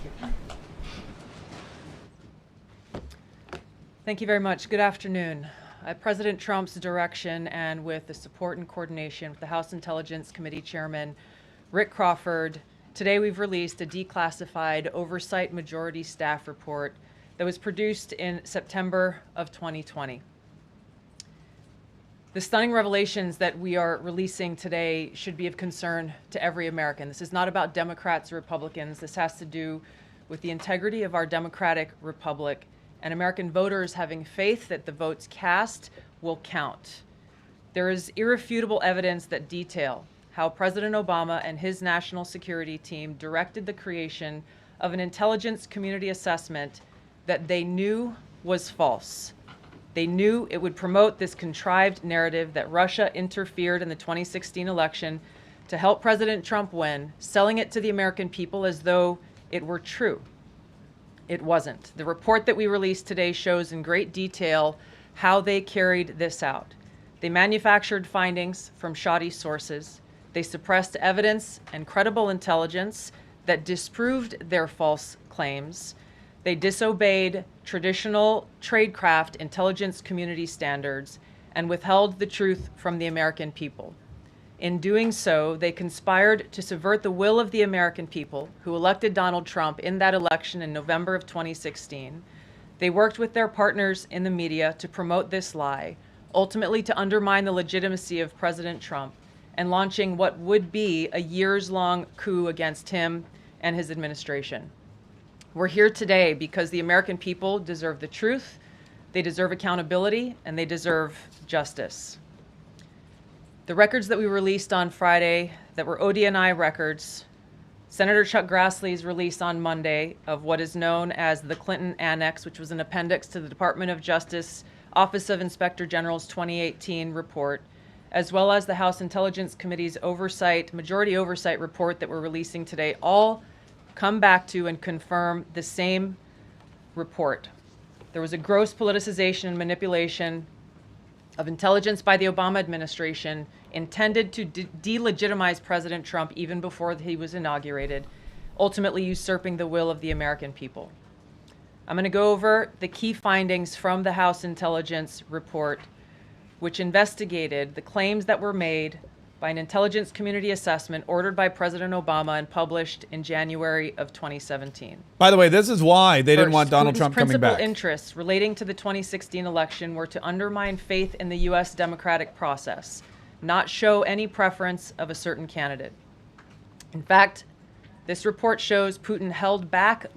Speaker 10: Thank you very much. Good afternoon. At President Trump's direction and with the support and coordination with the House Intelligence Committee Chairman Rick Crawford, today we've released a declassified Oversight Majority Staff report that was produced in September of 2020. The stunning revelations that we are releasing today should be of concern to every American. This is not about Democrats or Republicans. This has to do with the integrity of our democratic republic and American voters having faith that the votes cast will count. There is irrefutable evidence that detail how President Obama and his national security team directed the creation of an intelligence community assessment that they knew was false. They knew it would promote this contrived narrative that Russia interfered in the 2016 election to help President Trump win, selling it to the American people as though it were true. It wasn't. The report that we released today shows in great detail how they carried this out. They manufactured findings from shoddy sources. They suppressed evidence and credible intelligence that disproved their false claims. They disobeyed traditional tradecraft intelligence community standards and withheld the truth from the American people. In doing so, they conspired to subvert the will of the American people who elected Donald Trump in that election in November of 2016. They worked with their partners in the media to promote this lie, ultimately to undermine the legitimacy of President Trump and launching what would be a years-long coup against him and his administration. We're here today because the American people deserve the truth, they deserve accountability, and they deserve justice. The records that we released on Friday that were ODNI records, Senator Chuck Grassley's release on Monday of what is known as the Clinton Annex, which was an appendix to the Department of Justice Office of Inspector General's 2018 report, as well as the House Intelligence Committee's majority oversight report that we're releasing today, all come back to and confirm the same report. There was a gross politicization and manipulation of intelligence by the Obama administration intended to delegitimize President Trump even before he was inaugurated, ultimately usurping the will of the American people. I'm going to go over the key findings from the House Intelligence report, which investigated the claims that were made by an intelligence community assessment ordered by President Obama and published in January of 2017.
Speaker 1: By the way, this is why they didn't
Speaker 10: First,
Speaker 1: want Donald
Speaker 10: Putin's
Speaker 1: Trump coming back.
Speaker 10: principal interests relating to the 2016 election were to undermine faith in the U.S. democratic process, not show any preference of a certain candidate. In fact, this report shows Putin held back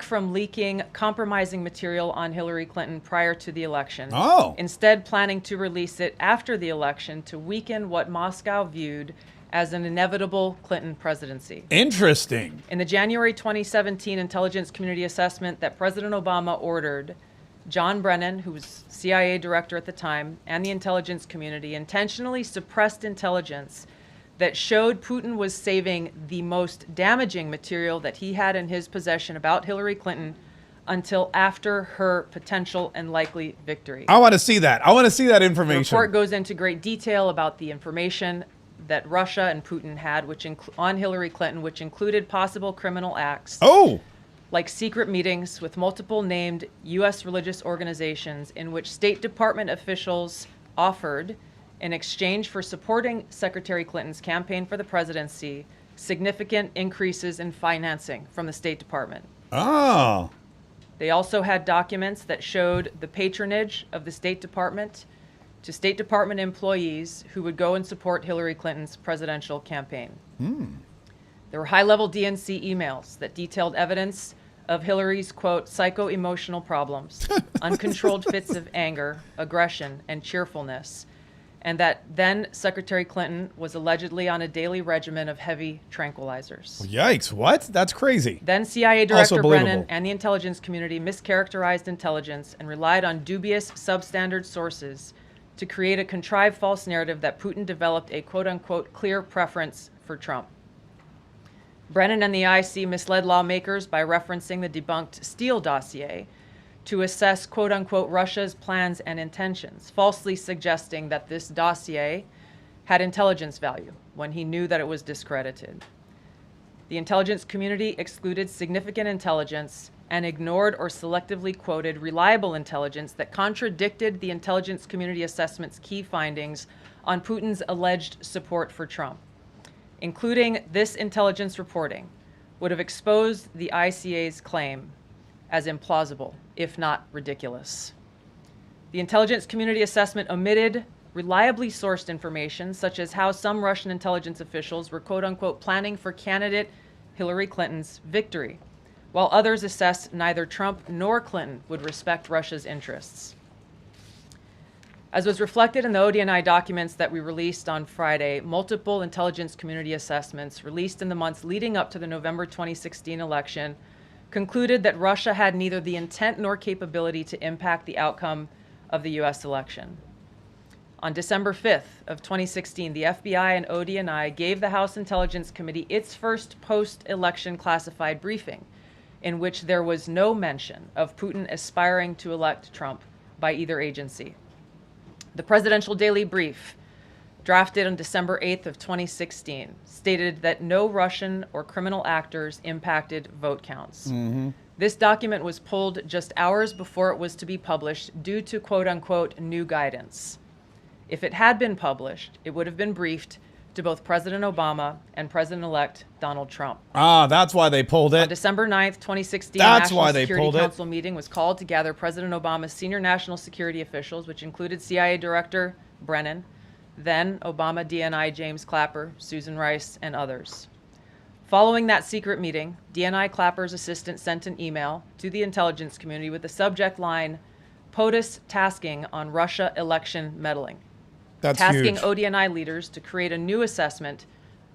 Speaker 10: from leaking compromising material on Hillary Clinton prior to the election.
Speaker 1: Oh.
Speaker 10: Instead, planning to release it after the election to weaken what Moscow viewed as an inevitable Clinton presidency.
Speaker 1: Interesting.
Speaker 10: In the January 2017 intelligence community assessment that President Obama ordered, John Brennan, who was CIA director at the time, and the intelligence community intentionally suppressed intelligence that showed Putin was saving the most damaging material that he had in his possession about Hillary Clinton until after her potential and likely victory.
Speaker 1: I want to see that. I want to see that
Speaker 10: The
Speaker 1: information.
Speaker 10: report goes into great detail about the information that Russia and Putin had on Hillary Clinton, which included possible criminal acts.
Speaker 1: Oh!
Speaker 10: Like secret meetings with multiple named U.S. religious organizations in which State Department officials offered, in exchange for supporting Secretary Clinton's campaign for the presidency, significant increases in financing from the State Department.
Speaker 1: Oh.
Speaker 10: They also had documents that showed the patronage of the State Department to State Department employees who would go and support Hillary Clinton's presidential campaign. There were high-level DNC emails that detailed evidence of Hillary's, quote, psycho-emotional problems, uncontrolled fits of anger, aggression, and cheerfulness, and that then Secretary Clinton was allegedly on a daily regimen of heavy tranquilizers.
Speaker 1: Yikes, what? That's crazy.
Speaker 10: Then CIA Director
Speaker 1: Also
Speaker 10: Brennan
Speaker 1: believable.
Speaker 10: and the intelligence community mischaracterized intelligence and relied on dubious substandard sources to create a contrived false narrative that Putin developed a quote-unquote clear preference for Trump. Brennan and the IC misled lawmakers by referencing the debunked Steele dossier to assess quote-unquote Russia's plans and intentions, falsely suggesting that this dossier had intelligence value when he knew that it was discredited. The intelligence community excluded significant intelligence and ignored or selectively quoted reliable intelligence that contradicted the intelligence community assessment's key findings on Putin's alleged support for Trump. Including this intelligence reporting would have exposed the ICA's claim as implausible, if not ridiculous. The intelligence community assessment omitted reliably sourced information, such as how some Russian intelligence officials were quote-unquote planning for candidate Hillary Clinton's victory, while others assessed neither Trump nor Clinton would respect Russia's interests. As was reflected in the ODNI documents that we released on Friday, multiple intelligence community assessments released in the months leading up to the November 2016 election concluded that Russia had neither the intent nor capability to impact the outcome of the U.S. election. On December 5th of 2016, the FBI and ODNI gave the House Intelligence Committee its first post-election classified briefing, in which there was no mention of Putin aspiring to elect Trump by either agency. The Presidential Daily Brief, drafted on December 8th of 2016, stated that no Russian or criminal actors impacted vote counts. This document was pulled just hours before it was to be published due to quote-unquote new guidance. If it had been published, it would have been briefed to both President Obama and President-elect Donald Trump.
Speaker 1: Ah, that's why they pulled
Speaker 10: On
Speaker 1: it.
Speaker 10: December 9th, 2016,
Speaker 1: That's
Speaker 10: National
Speaker 1: why they
Speaker 10: Security
Speaker 1: pulled it.
Speaker 10: Council meeting was called to gather President Obama's senior national security officials, which included CIA Director Brennan, then Obama DNI James Clapper, Susan Rice, and others. Following that secret meeting, DNI Clapper's assistant sent an email to the intelligence community with the subject line, POTUS tasking on Russia election meddling,
Speaker 1: That's
Speaker 10: tasking
Speaker 1: huge.
Speaker 10: ODNI leaders to create a new assessment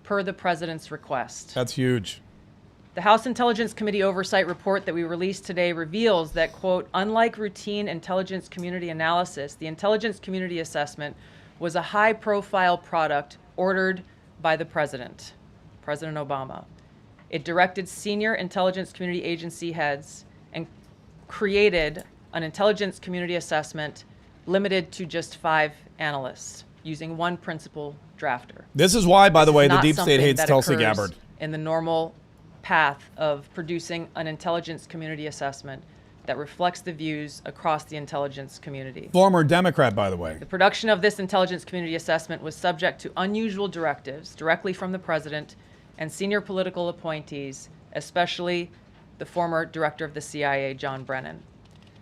Speaker 10: per the president's request.
Speaker 1: That's huge.
Speaker 10: The House Intelligence Committee Oversight Report that we released today reveals that, quote, unlike routine intelligence community analysis, the intelligence community assessment was a high-profile product ordered by the president, President Obama. It directed senior intelligence community agency heads and created an intelligence community assessment limited to just 5 analysts, using one principal drafter.
Speaker 1: This is why, by the way, the
Speaker 10: Not
Speaker 1: deep state
Speaker 10: something
Speaker 1: hates
Speaker 10: that
Speaker 1: Tulsi
Speaker 10: occurs
Speaker 1: Gabbard.
Speaker 10: in the normal path of producing an intelligence community assessment that reflects the views across the intelligence community.
Speaker 1: Former Democrat, by the way.
Speaker 10: The production of this intelligence community assessment was subject to unusual directives directly from the president and senior political appointees, especially the former director of the CIA, John Brennan.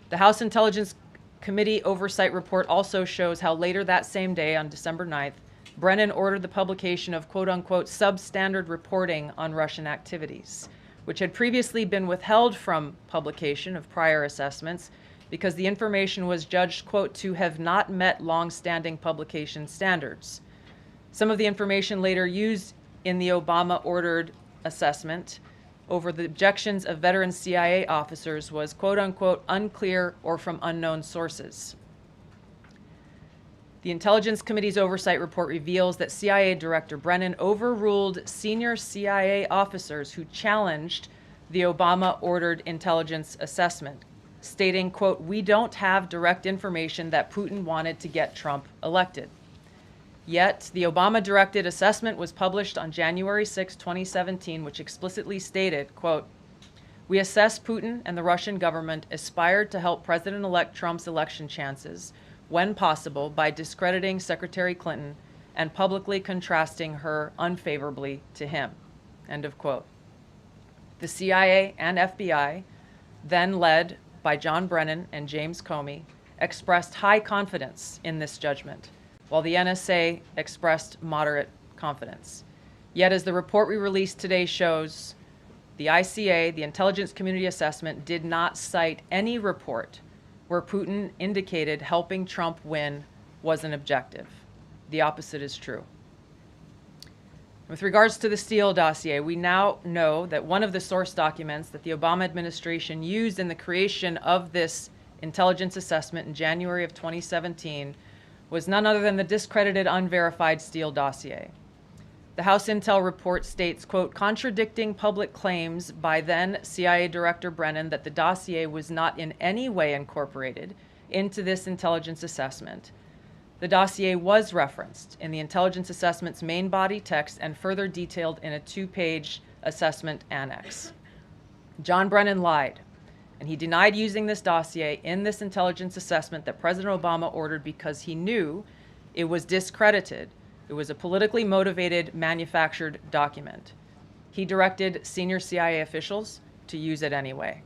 Speaker 10: The House Intelligence Committee Oversight Report also shows how later that same day, on December 9th, Brennan ordered the publication of quote-unquote substandard reporting on Russian activities, which had previously been withheld from publication of prior assessments because the information was judged, quote, to have not met long-standing publication standards. Some of the information later used in the Obama-ordered assessment over the objections of veteran CIA officers was, quote-unquote, unclear or from unknown sources. The Intelligence Committee's Oversight Report reveals that CIA Director Brennan overruled senior CIA officers who challenged the Obama-ordered intelligence assessment, stating, quote, we don't have direct information that Putin wanted to get Trump elected. Yet, the Obama-directed assessment was published on January 6, 2017, which explicitly stated, quote, we assess Putin and the Russian government aspired to help President-elect Trump's election chances when possible by discrediting Secretary Clinton and publicly contrasting her unfavorably to him, end of quote. The CIA and FBI, then led by John Brennan and James Comey, expressed high confidence in this judgment, while the NSA expressed moderate confidence. Yet, as the report we released today shows, the ICA, the Intelligence Community Assessment, did not cite any report where Putin indicated helping Trump win was an objective. The opposite is true. With regards to the Steele dossier, we now know that one of the source documents that the Obama administration used in the creation of this intelligence assessment in January of 2017 was none other than the discredited, unverified Steele dossier. The House Intel report states, quote, contradicting public claims by then CIA Director Brennan that the dossier was not in any way incorporated into this intelligence assessment. The dossier was referenced in the intelligence assessment's main body text and further detailed in a 2-page assessment annex. John Brennan lied, and he denied using this dossier in this intelligence assessment that President Obama ordered because he knew it was discredited. It was a politically motivated, manufactured document. He directed senior CIA officials to use it anyway.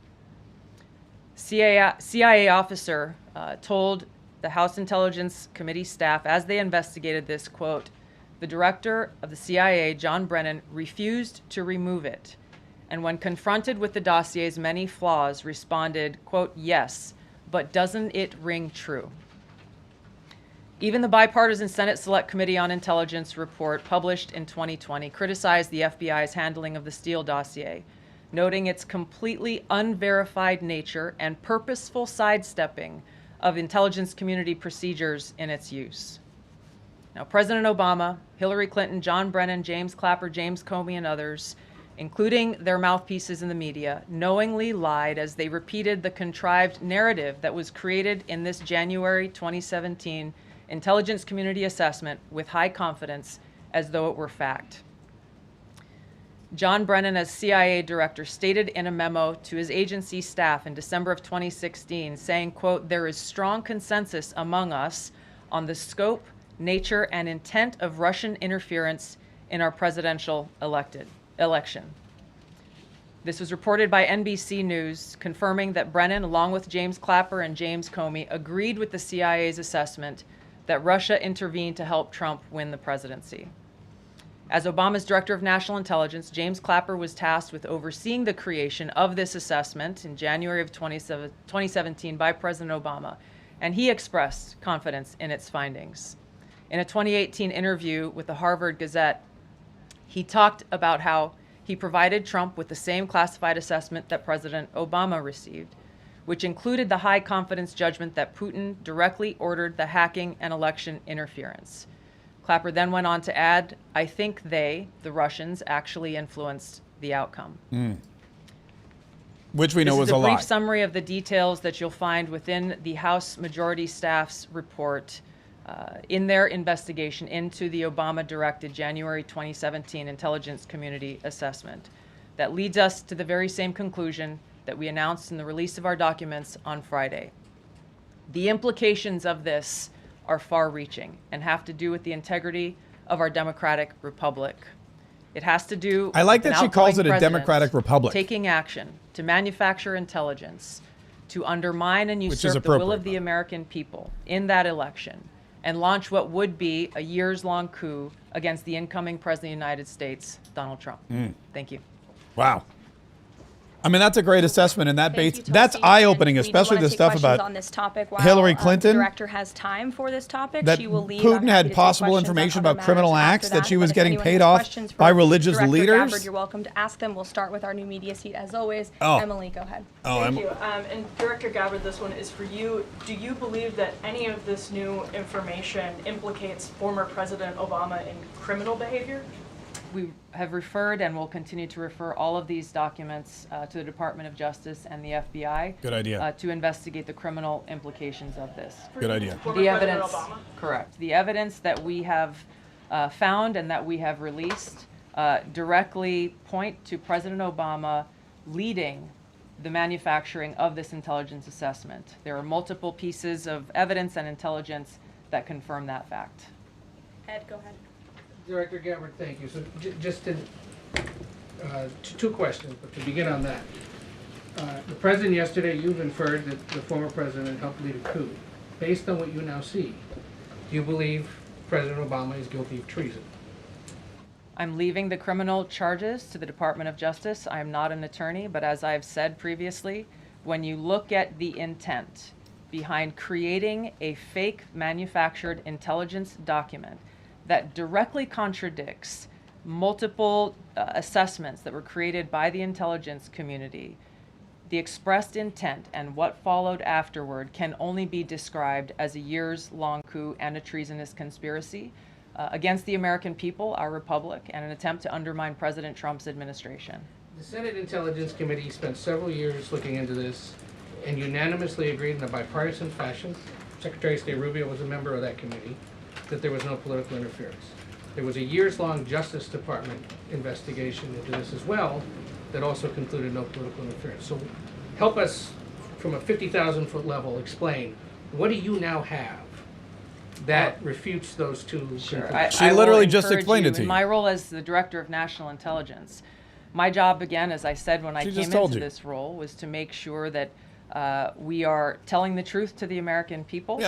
Speaker 10: CIA officer told the House Intelligence Committee staff as they investigated this, quote, the director of the CIA, John Brennan, refused to remove it, and when confronted with the dossier's many flaws, responded, quote, yes, but doesn't it ring true? Even the bipartisan Senate Select Committee on Intelligence report published in 2020 criticized the FBI's handling of the Steele dossier, noting its completely unverified nature and purposeful sidestepping of intelligence community procedures in its use. Now, President Obama, Hillary Clinton, John Brennan, James Clapper, James Comey, and others, including their mouthpieces in the media, knowingly lied as they repeated the contrived narrative that was created in this January 2017 intelligence community assessment with high confidence as though it were fact. John Brennan, as CIA director, stated in a memo to his agency staff in December of 2016, saying, quote, there is strong consensus among us on the scope, nature, and intent of Russian interference in our presidential election. This was reported by NBC News, confirming that Brennan, along with James Clapper and James Comey, agreed with the CIA's assessment that Russia intervened to help Trump win the presidency. As Obama's Director of National Intelligence, James Clapper was tasked with overseeing the creation of this assessment in January of 2017 by President Obama, and he expressed confidence in its findings. In a 2018 interview with the Harvard Gazette, he talked about how he provided Trump with the same classified assessment that President Obama received, which included the high confidence judgment that Putin directly ordered the hacking and election interference. Clapper then went on to add, I think they, the Russians, actually influenced the outcome.
Speaker 1: Which we know was a lie.
Speaker 10: This is a brief summary of the details that you'll find within the House Majority Staff's report in their investigation into the Obama-directed January 2017 Intelligence Community Assessment. That leads us to the very same conclusion that we announced in the release of our documents on Friday. The implications of this are far-reaching and have to do with the integrity of our democratic republic. It has to do
Speaker 1: I like
Speaker 10: with
Speaker 1: that she calls it a democratic republic.
Speaker 10: Taking action to manufacture intelligence, to undermine and
Speaker 1: Which is
Speaker 10: usurp the will
Speaker 1: appropriate,
Speaker 10: of the American people in that election, and launch what would be a years-long coup against the incoming President of the United States, Donald Trump. Thank you.
Speaker 1: Wow. I mean, that's a great assessment, and that's eye-opening, especially the stuff about
Speaker 9: on this topic while,
Speaker 1: Hillary Clinton.
Speaker 9: The director has time for this topic.
Speaker 1: That
Speaker 9: she will leave.
Speaker 1: Putin had possible information about criminal acts that she was getting paid off by religious leaders.
Speaker 9: Gabbard, you're welcome to ask them. We'll start with our new media seat as always.
Speaker 1: Oh.
Speaker 9: Emily, go ahead.
Speaker 11: Thank you. And Director Gabbard, this one is for you. Do you believe that any of this new information implicates former President Obama in criminal behavior?
Speaker 10: We have referred and will continue to refer all of these documents to the Department of Justice and the FBI.
Speaker 1: Good idea.
Speaker 10: To investigate the criminal implications of this.
Speaker 1: Good idea.
Speaker 11: Former President Obama?
Speaker 10: Correct. The evidence that we have found and that we have released directly point to President Obama leading the manufacturing of this intelligence assessment. There are multiple pieces of evidence and intelligence that confirm that fact.
Speaker 9: Ed, go ahead.
Speaker 12: Director Gabbard, thank you. So just two questions, but to begin on that. The president yesterday, you've inferred that the former president helped lead a coup. based on what you now see, do you believe President Obama is guilty of treason?
Speaker 10: I'm leaving the criminal charges to the Department of Justice. I am not an attorney, but as I've said previously, when you look at the intent behind creating a fake manufactured intelligence document that directly contradicts multiple assessments that were created by the intelligence community, the expressed intent and what followed afterward can only be described as a years-long coup and a treasonous conspiracy against the American people, our republic, and an attempt to undermine President Trump's administration.
Speaker 12: The Senate Intelligence Committee spent several years looking into this and unanimously agreed in a bipartisan fashion, Secretary of State Rubio was a member of that committee, that there was no political interference. There was a years-long Justice Department investigation into this as well that also concluded no political interference. So help us, from a 50,000-foot level, explain, what do you now have that refutes those two conclusions?
Speaker 1: She literally just explained it to you.
Speaker 10: In my role as the Director of National Intelligence, my job, again, as I said when I came into this role, was to make sure that we are telling the truth to the American people,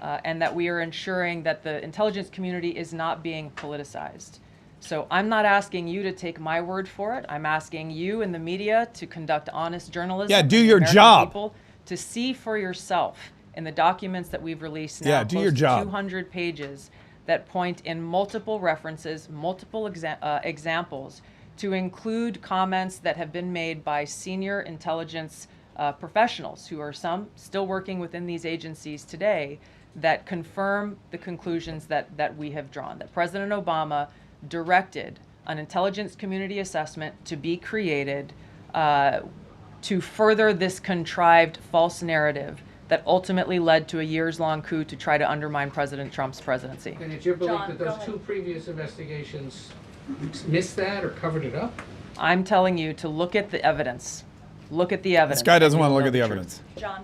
Speaker 10: and that we are ensuring that the intelligence community is not being politicized. So I'm not asking you to take my word for it. I'm asking you in the media to conduct honest journalism.
Speaker 1: Yeah, do your job.
Speaker 10: People to see for yourself in the documents that we've released now,
Speaker 1: do your job.
Speaker 10: 200 pages that point in multiple references, multiple examples, to include comments that have been made by senior intelligence professionals who are some still working within these agencies today that confirm the conclusions that we have drawn, that President Obama directed an intelligence community assessment to be created to further this contrived false narrative that ultimately led to a years-long coup to try to undermine President Trump's presidency.
Speaker 12: And it's your belief that those two previous investigations missed that or covered it up?
Speaker 10: I'm telling you to look at the evidence. Look at the evidence.
Speaker 1: This guy doesn't want to look at the evidence.
Speaker 11: John.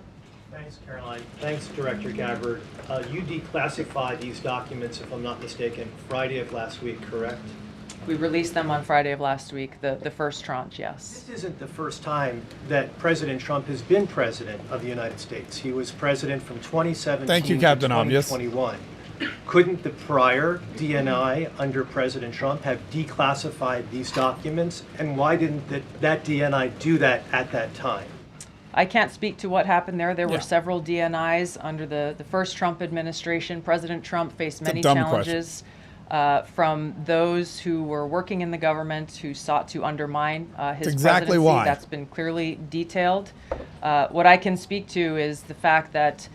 Speaker 13: Thanks, Caroline. Thanks, Director Gabbard. You declassified these documents, if I'm not mistaken, Friday of last week, correct?
Speaker 10: We released them on Friday of last week, the first tranche, yes.
Speaker 13: This isn't the first time that President Trump has been president of the United States. He was president from 2017
Speaker 1: Thank you, Captain
Speaker 13: to
Speaker 1: Obvious.
Speaker 13: 2021. Couldn't the prior DNI under President Trump have declassified these documents? And why didn't that DNI do that at that time?
Speaker 10: I can't speak to what happened there. There were several DNIs under the first Trump administration. President Trump faced many challenges from those who were working in the government who sought to undermine his presidency.
Speaker 1: Why.
Speaker 10: That's been clearly detailed. What I can speak to is the fact that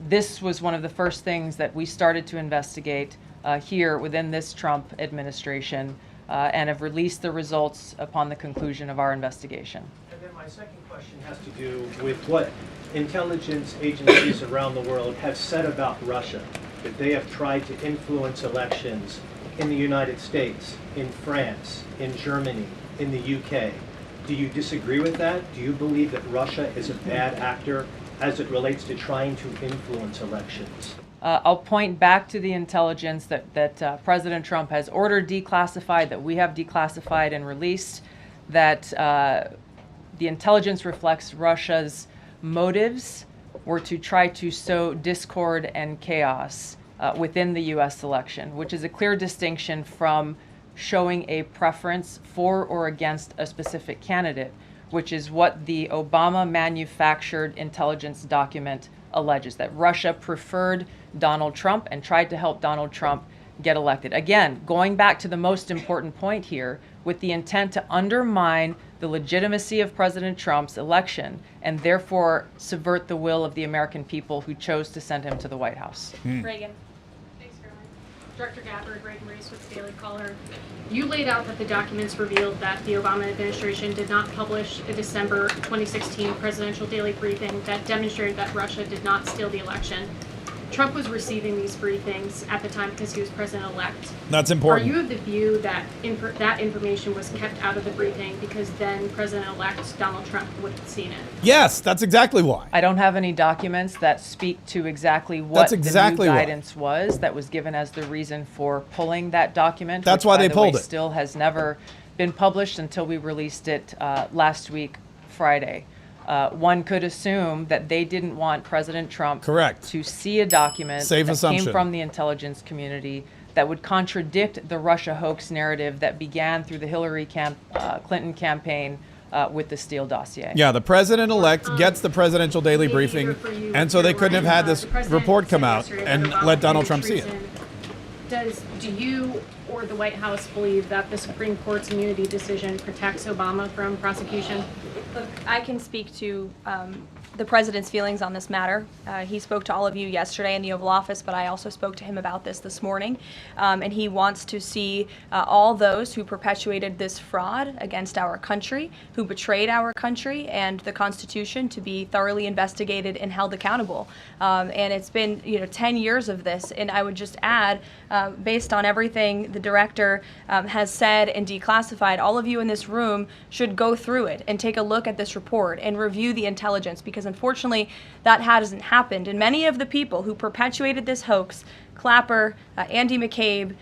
Speaker 10: this was one of the first things that we started to investigate here within this Trump administration and have released the results upon the conclusion of our investigation.
Speaker 13: And then my second question has to do with what intelligence agencies around the world have said about Russia, that they have tried to influence elections in the United States, in France, in Germany, in the UK. Do you disagree with that? Do you believe that Russia is a bad actor as it relates to trying to influence elections?
Speaker 10: I'll point back to the intelligence that President Trump has ordered declassified, that we have declassified and released, that the intelligence reflects Russia's motives were to try to sow discord and chaos within the U.S. election, which is a clear distinction from showing a preference for or against a specific candidate, which is what the Obama manufactured intelligence document alleges, that Russia preferred Donald Trump and tried to help Donald Trump get elected. Again, going back to the most important point here, with the intent to undermine the legitimacy of President Trump's election and therefore subvert the will of the American people who chose to send him to the White House.
Speaker 14: Reagan. Thanks, Caroline. Director Gabbard, Reagan Reese with the Daily Caller. You laid out that the documents revealed that the Obama administration did not publish a December 2016 presidential daily briefing that demonstrated that Russia did not steal the election. Trump was receiving these briefings at the time because he was president-elect.
Speaker 1: That's important.
Speaker 14: Are you of the view that that information was kept out of the briefing because then President-elect Donald Trump would have seen it?
Speaker 1: Yes, that's exactly why.
Speaker 10: I don't have any documents that speak to exactly what the new guidance was that was given as the reason for pulling that document.
Speaker 1: That's
Speaker 10: which,
Speaker 1: why
Speaker 10: by
Speaker 1: they
Speaker 10: the
Speaker 1: pulled
Speaker 10: way,
Speaker 1: it.
Speaker 10: Still has never been published until we released it last week, Friday. one could assume that they didn't want President Trump to see a document that came from the intelligence community that would contradict the Russia hoax narrative that began through the Hillary Clinton campaign with the Steele dossier.
Speaker 1: Yeah, the president-elect gets the presidential daily briefing, and so they couldn't have had this report come out and let Donald Trump see it.
Speaker 14: Do you or the White House believe that the Supreme Court's immunity decision protects Obama from prosecution?
Speaker 9: Look, I can speak to the president's feelings on this matter. He spoke to all of you yesterday in the Oval Office, but I also spoke to him about this morning. And he wants to see all those who perpetuated this fraud against our country, who betrayed our country and the Constitution, to be thoroughly investigated and held accountable. And it's been 10 years of this. And I would just add, based on everything the director has said and declassified, all of you in this room should go through it and take a look at this report and review the intelligence, because unfortunately that hasn't happened. And many of the people who perpetuated this hoax, Clapper, Andy McCabe,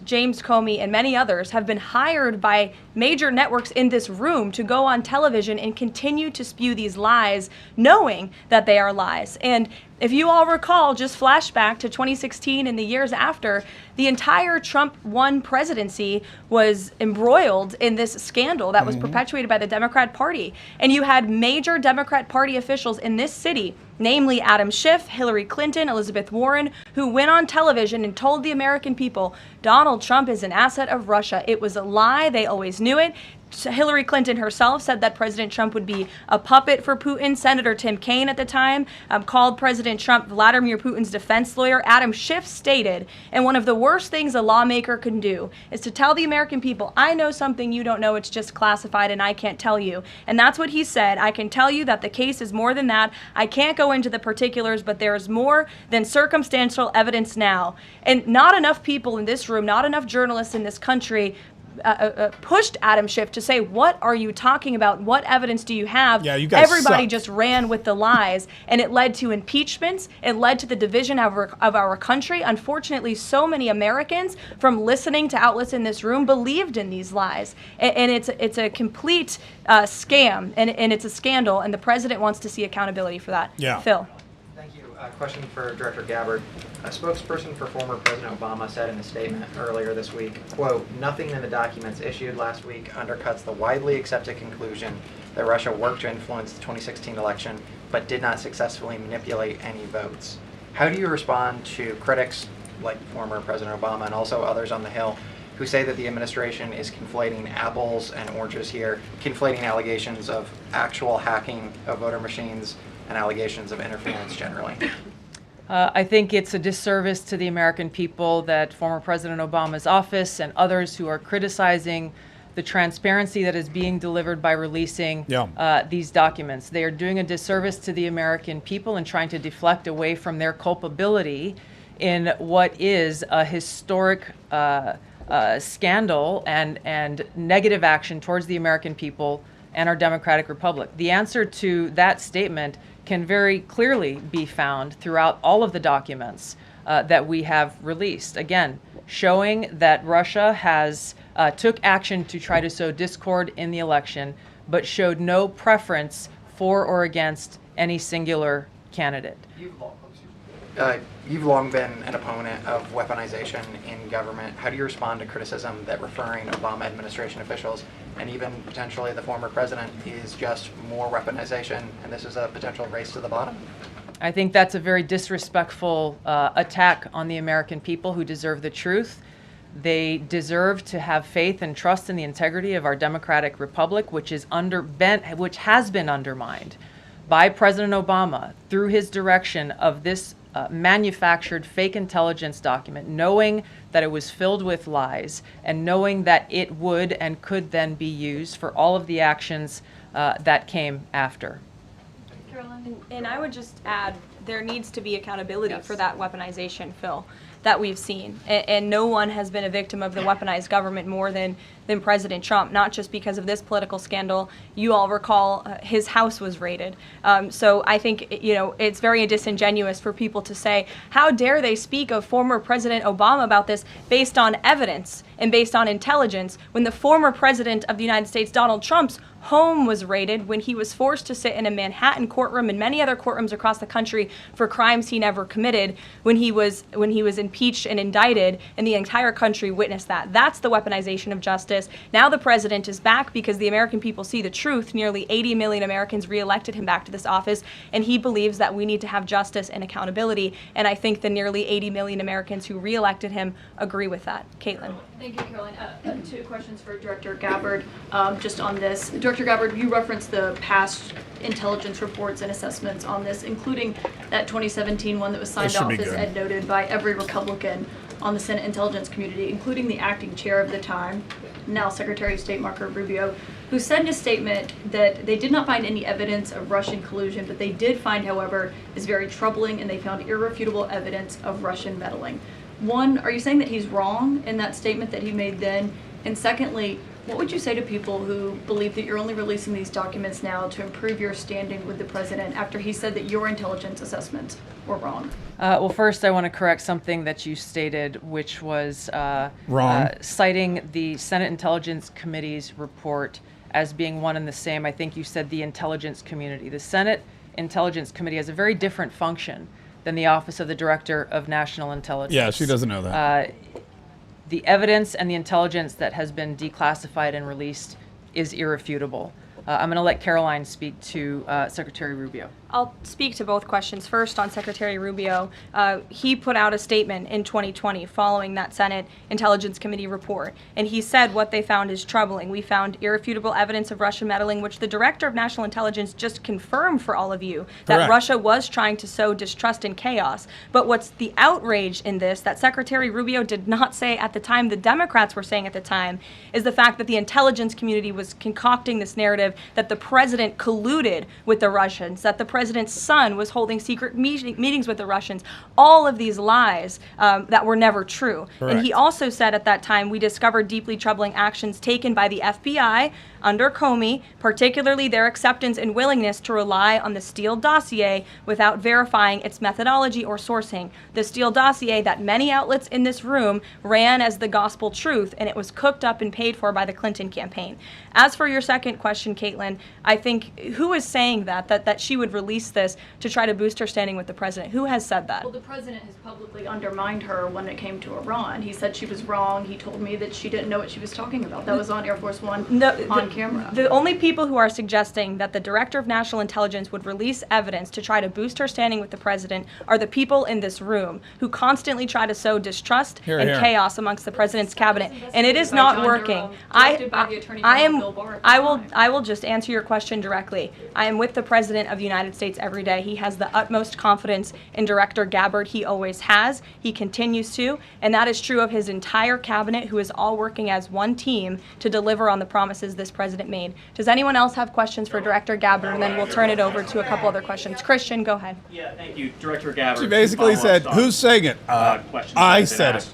Speaker 9: James Comey, and many others, have been hired by major networks in this room to go on television and continue to spew these lies, knowing that they are lies. And if you all recall, just flashback to 2016 and the years after, the entire Trump 1 presidency was embroiled in this scandal that was perpetuated by the Democrat Party. And you had major Democrat Party officials in this city, namely Adam Schiff, Hillary Clinton, Elizabeth Warren, who went on television and told the American people, Donald Trump is an asset of Russia. It was a lie. They always knew it. Hillary Clinton herself said that President Trump would be a puppet for Putin. Senator Tim Kaine at the time called President Trump Vladimir Putin's defense lawyer. Adam Schiff stated, and one of the worst things a lawmaker can do is to tell the American people, I know something you don't know, it's just classified and I can't tell you. And that's what he said. I can tell you that the case is more than that. I can't go into the particulars, but there is more than circumstantial evidence now. And not enough people in this room, not enough journalists in this country pushed Adam Schiff to say, what are you talking about? What evidence do you have?
Speaker 1: Yeah, you guys
Speaker 9: Everybody
Speaker 1: suck.
Speaker 9: just ran with the lies, and it led to impeachments. It led to the division of our country. Unfortunately, so many Americans, from listening to outlets in this room, believed in these lies. And it's a complete scam, and it's a scandal, and the president wants to see accountability for that.
Speaker 1: Yeah.
Speaker 9: Phil.
Speaker 15: Thank you. A question for Director Gabbard. A spokesperson for former President Obama said in a statement earlier this week, quote, nothing in the documents issued last week undercuts the widely accepted conclusion that Russia worked to influence the 2016 election but did not successfully manipulate any votes. How do you respond to critics like former President Obama and also others on the Hill who say that the administration is conflating apples and oranges here, conflating allegations of actual hacking of voter machines and allegations of interference generally?
Speaker 10: I think it's a disservice to the American people that former President Obama's office and others who are criticizing the transparency that is being delivered by releasing these documents. They are doing a disservice to the American people and trying to deflect away from their culpability in what is a historic scandal and negative action towards the American people and our democratic republic. The answer to that statement can very clearly be found throughout all of the documents that we have released. Again, showing that Russia has took action to try to sow discord in the election, but showed no preference for or against any singular candidate.
Speaker 15: You've long been an opponent of weaponization in government. How do you respond to criticism that referring Obama administration officials and even potentially the former president is just more weaponization and this is a potential race to the bottom?
Speaker 10: I think that's a very disrespectful attack on the American people who deserve the truth. They deserve to have faith and trust in the integrity of our democratic republic, which has been undermined by President Obama through his direction of this manufactured fake intelligence document, knowing that it was filled with lies and knowing that it would and could then be used for all of the actions that came after.
Speaker 9: And I would just add, there needs to be accountability for that weaponization, Phil, that we've seen. And no one has been a victim of the weaponized government more than than President Trump, not just because of this political scandal. You all recall his house was raided. So I think, it's very disingenuous for people to say, how dare they speak of former President Obama about this based on evidence and based on intelligence, when the former president of the United States, Donald Trump's home was raided, when he was forced to sit in a Manhattan courtroom and many other courtrooms across the country for crimes he never committed, when he was impeached and indicted, and the entire country witnessed that. That's the weaponization of justice. Now the president is back because the American people see the truth. Nearly 80 million Americans reelected him back to this office, and he believes that we need to have justice and accountability. And I think the nearly 80 million Americans who reelected him agree with that. Caitlin.
Speaker 11: Thank you, Caroline. 2 questions for Director Gabbard just on this. Director Gabbard, you referenced the past intelligence reports and assessments on this, including that 2017 one that was signed off, as Ed noted, by every Republican on the Senate Intelligence Community, including the acting chair of the time, now Secretary of State Marco Rubio, who said in a statement that they did not find any evidence of Russian collusion, but they did find, however, is very troubling, and they found irrefutable evidence of Russian meddling. One, are you saying that he's wrong in that statement that he made then? And secondly, what would you say to people who believe that you're only releasing these documents now to improve your standing with the president after he said that your intelligence assessments were wrong?
Speaker 10: Well, first, I want to correct something that you stated, which was
Speaker 1: wrong.
Speaker 10: Citing the Senate Intelligence Committee's report as being one and the same. I think you said the intelligence community. The Senate Intelligence Committee has a very different function than the Office of the Director of National Intelligence.
Speaker 1: Yeah, she doesn't know that.
Speaker 10: The evidence and the intelligence that has been declassified and released is irrefutable. I'm going to let Caroline speak to Secretary Rubio.
Speaker 9: I'll speak to both questions. First, on Secretary Rubio, he put out a statement in 2020 following that Senate Intelligence Committee report, and he said what they found is troubling. We found irrefutable evidence of Russian meddling, which the Director of National Intelligence just confirmed for all of you, that
Speaker 1: Correct.
Speaker 9: Russia was trying to sow distrust and chaos. But what's the outrage in this that Secretary Rubio did not say at the time, the Democrats were saying at the time, is the fact that the intelligence community was concocting this narrative that the president colluded with the Russians, that the president's son was holding secret meetings with the Russians, all of these lies that were never true.
Speaker 1: Correct.
Speaker 9: And he also said at that time, we discovered deeply troubling actions taken by the FBI under Comey, particularly their acceptance and willingness to rely on the Steele dossier without verifying its methodology or sourcing. The Steele dossier that many outlets in this room ran as the gospel truth, and it was cooked up and paid for by the Clinton campaign. As for your second question, Caitlin, I think who is saying that she would release this to try to boost her standing with the president? Who has said that?
Speaker 11: Well, the president has publicly undermined her when it came to Iran. He said she was wrong. He told me that she didn't know what she was talking about. That was on Air Force One on camera.
Speaker 9: The only people who are suggesting that the Director of National Intelligence would release evidence to try to boost her standing with the president are the people in this room who constantly try to sow distrust and chaos amongst the president's cabinet, and it is not working. I will just answer your question directly. I am with the President of the United States every day. He has the utmost confidence in Director Gabbard. He always has. He continues to, and that is true of his entire cabinet, who is all working as one team to deliver on the promises this president made. Does anyone else have questions for Director Gabbard? And then we'll turn it over to a couple other questions. Christian, go ahead.
Speaker 16: Yeah, thank you, Director Gabbard.
Speaker 1: She basically said, "Who's saying it?" I said it.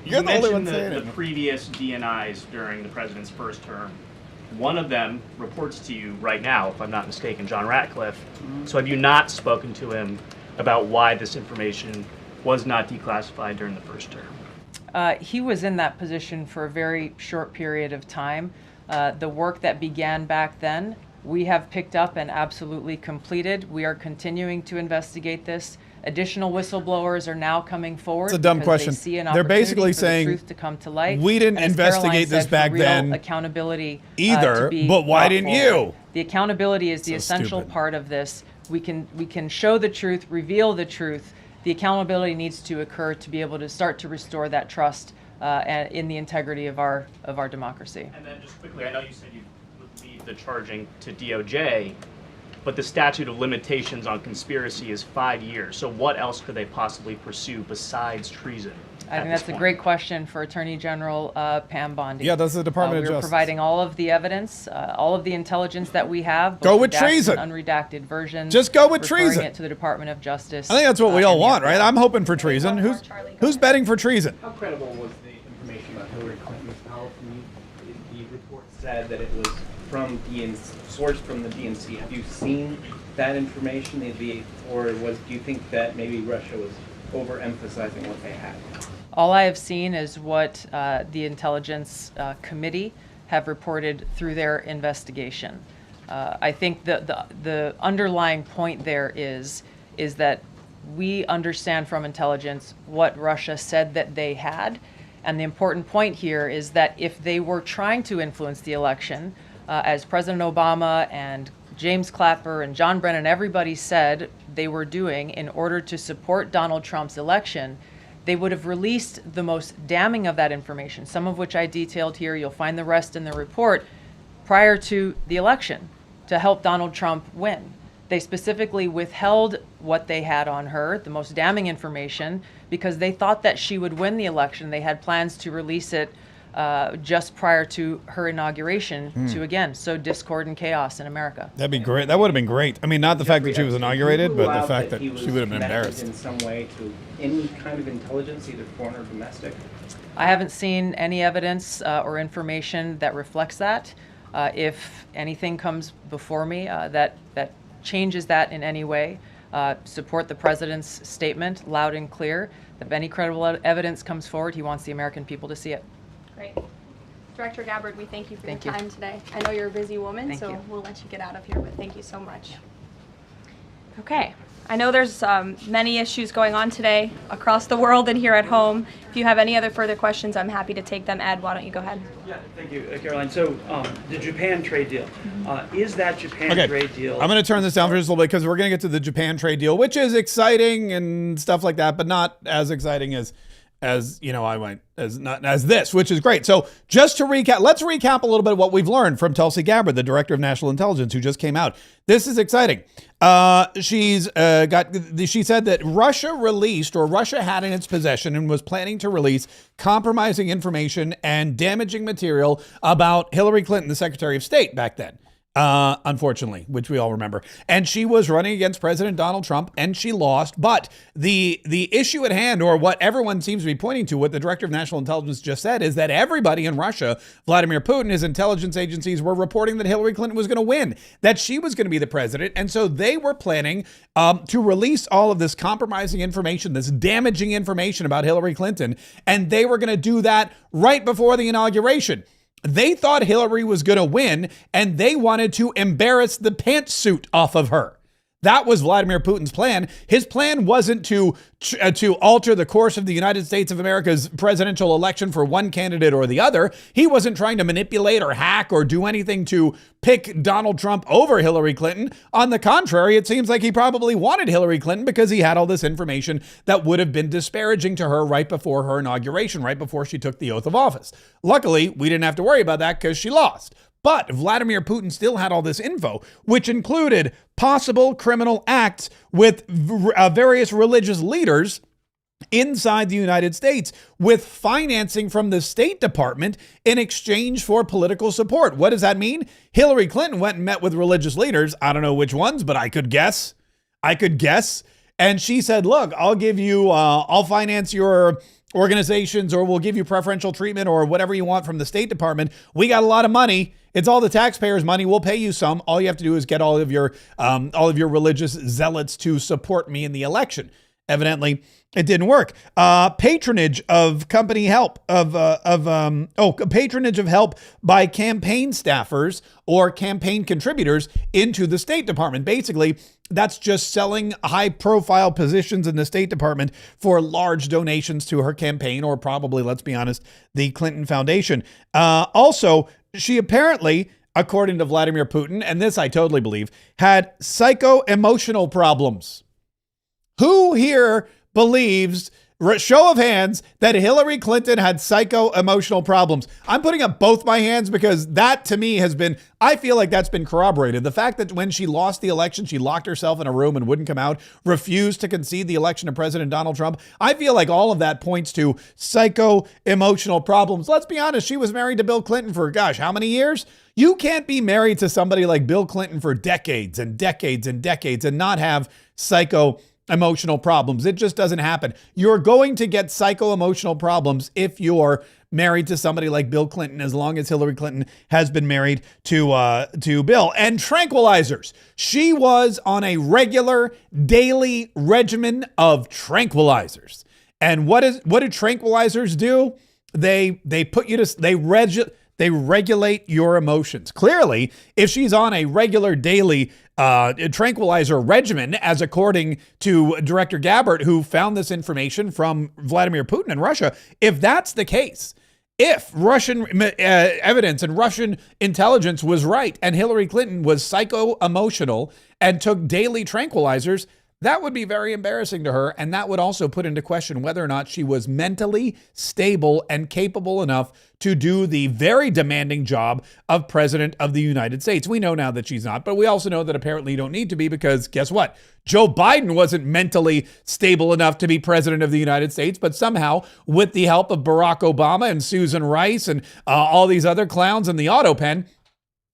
Speaker 16: You mentioned the previous DNIs during the president's first term. One of them reports to you right now, if I'm not mistaken, John Ratcliffe. So have you not spoken to him about why this information was not declassified during the first term?
Speaker 10: He was in that position for a very short period of time. The work that began back then, we have picked up and absolutely completed. We are continuing to investigate this. Additional whistleblowers are now coming forward.
Speaker 1: It's a dumb question. They're basically saying,
Speaker 10: the truth to come to light.
Speaker 1: We didn't investigate this back then
Speaker 10: accountability
Speaker 1: either, but why didn't you?
Speaker 10: The accountability is the essential part of this. We can show the truth, reveal the truth. The accountability needs to occur to be able to start to restore that trust in the integrity of our democracy.
Speaker 16: And then just quickly, I know you said you would leave the charging to DOJ, but the statute of limitations on conspiracy is 5 years. So what else could they possibly pursue besides treason?
Speaker 10: I think that's a great question for Attorney General Pam Bondi.
Speaker 1: Yeah, that's the Department of Justice.
Speaker 10: We're providing all of the evidence, all of the intelligence that we have.
Speaker 1: Go with treason.
Speaker 10: Unredacted versions.
Speaker 1: Just go with treason.
Speaker 10: Referring it to the Department of Justice.
Speaker 1: I think that's what we all want, right? I'm hoping for treason. Who's betting for treason?
Speaker 17: How credible was the information about Hillary Clinton's powerful said that it was from sourced from the DNC. Have you seen that information, or do you think that maybe Russia was overemphasizing what they had?
Speaker 10: All I have seen is what the Intelligence Committee have reported through their investigation. I think the underlying point there is that we understand from intelligence what Russia said that they had. And the important point here is that if they were trying to influence the election, as President Obama and James Clapper and John Brennan, everybody said they were doing in order to support Donald Trump's election, they would have released the most damning of that information, some of which I detailed here. You'll find the rest in the report, prior to the election to help Donald Trump win. They specifically withheld what they had on her, the most damning information, because they thought that she would win the election. They had plans to release it just prior to her inauguration to, again, sow discord and chaos in America.
Speaker 1: That'd be great. That would have been great. I mean, not the fact that she was inaugurated, but the fact that she would have been embarrassed.
Speaker 17: In some way to any kind of intelligence, either foreign or domestic?
Speaker 10: I haven't seen any evidence or information that reflects that. If anything comes before me that changes that in any way, support the president's statement loud and clear. If any credible evidence comes forward, he wants the American people to see it.
Speaker 9: Great. Director Gabbard, we thank you for your time today. I know you're a busy woman, so we'll let you get out of here, but thank you so much. Okay. I know there's many issues going on today across the world and here at home. If you have any other further questions, I'm happy to take them. Ed, why don't you go ahead?
Speaker 18: Yeah, thank you, Caroline. So the Japan trade deal, is that Japan trade deal?
Speaker 1: I'm going to turn this down for just a little bit because we're going to get to the Japan trade deal, which is exciting and stuff like that, but not as exciting as this, which is great. So just to recap, let's recap a little bit of what we've learned from Tulsi Gabbard, the director of national intelligence, who just came out. This is exciting. She said that Russia had in its possession and was planning to release compromising information and damaging material about Hillary Clinton, the Secretary of State back then. Unfortunately, which we all remember. And she was running against President Donald Trump and she lost. But the issue at hand, or what everyone seems to be pointing to, what the director of national intelligence just said, is that everybody in Russia, Vladimir Putin, his intelligence agencies, were reporting that Hillary Clinton was going to win, that she was going to be the president. And so they were planning to release all of this compromising information, this damaging information about Hillary Clinton. And they were going to do that right before the inauguration. They thought Hillary was going to win, and they wanted to embarrass the pantsuit off of her. That was Vladimir Putin's plan. His plan wasn't to alter the course of the United States of America's presidential election for one candidate or the other. He wasn't trying to manipulate or hack or do anything to pick Donald Trump over Hillary Clinton. On the contrary, it seems like he probably wanted Hillary Clinton because he had all this information that would have been disparaging to her right before her inauguration, right before she took the oath of office. Luckily, we didn't have to worry about that because she lost. But Vladimir Putin still had all this info, which included possible criminal acts with various religious leaders inside the United States, with financing from the State Department in exchange for political support. What does that mean? Hillary Clinton went and met with religious leaders. I don't know which ones, but I could guess. And she said, look, I'll finance your organizations, or we'll give you preferential treatment or whatever you want from the State Department. We got a lot of money. It's all the taxpayers' money. We'll pay you some. All you have to do is get all of your religious zealots to support me in the election. Evidently, it didn't work. Patronage of company help patronage of help by campaign staffers or campaign contributors into the State Department. Basically, that's just selling high-profile positions in the State Department for large donations to her campaign, or probably, let's be honest, the Clinton Foundation. Also, she apparently, according to Vladimir Putin, and this I totally believe, had psycho-emotional problems. Who here believes, show of hands, that Hillary Clinton had psycho-emotional problems? I'm putting up both my hands because that to me I feel like that's been corroborated. The fact that when she lost the election, she locked herself in a room and wouldn't come out, refused to concede the election to President Donald Trump. I feel like all of that points to psycho-emotional problems. Let's be honest, she was married to Bill Clinton for, how many years? You can't be married to somebody like Bill Clinton for decades and decades and decades and not have psycho-emotional problems. It just doesn't happen. You're going to get psycho-emotional problems if you're married to somebody like Bill Clinton as long as Hillary Clinton has been married to Bill. And tranquilizers. She was on a regular daily regimen of tranquilizers. And what do tranquilizers do? They put you to they regulate your emotions. Clearly, if she's on a regular daily tranquilizer regimen, as according to Director Gabbard, who found this information from Vladimir Putin in Russia, if that's the case, if Russian evidence and Russian intelligence was right and Hillary Clinton was psycho-emotional and took daily tranquilizers, that would be very embarrassing to her, and that would also put into question whether or not she was mentally stable and capable enough to do the very demanding job of President of the United States. We know now that she's not, but we also know that apparently you don't need to be, because guess what? Joe Biden wasn't mentally stable enough to be President of the United States, but somehow, with the help of Barack Obama and Susan Rice and all these other clowns in the auto pen,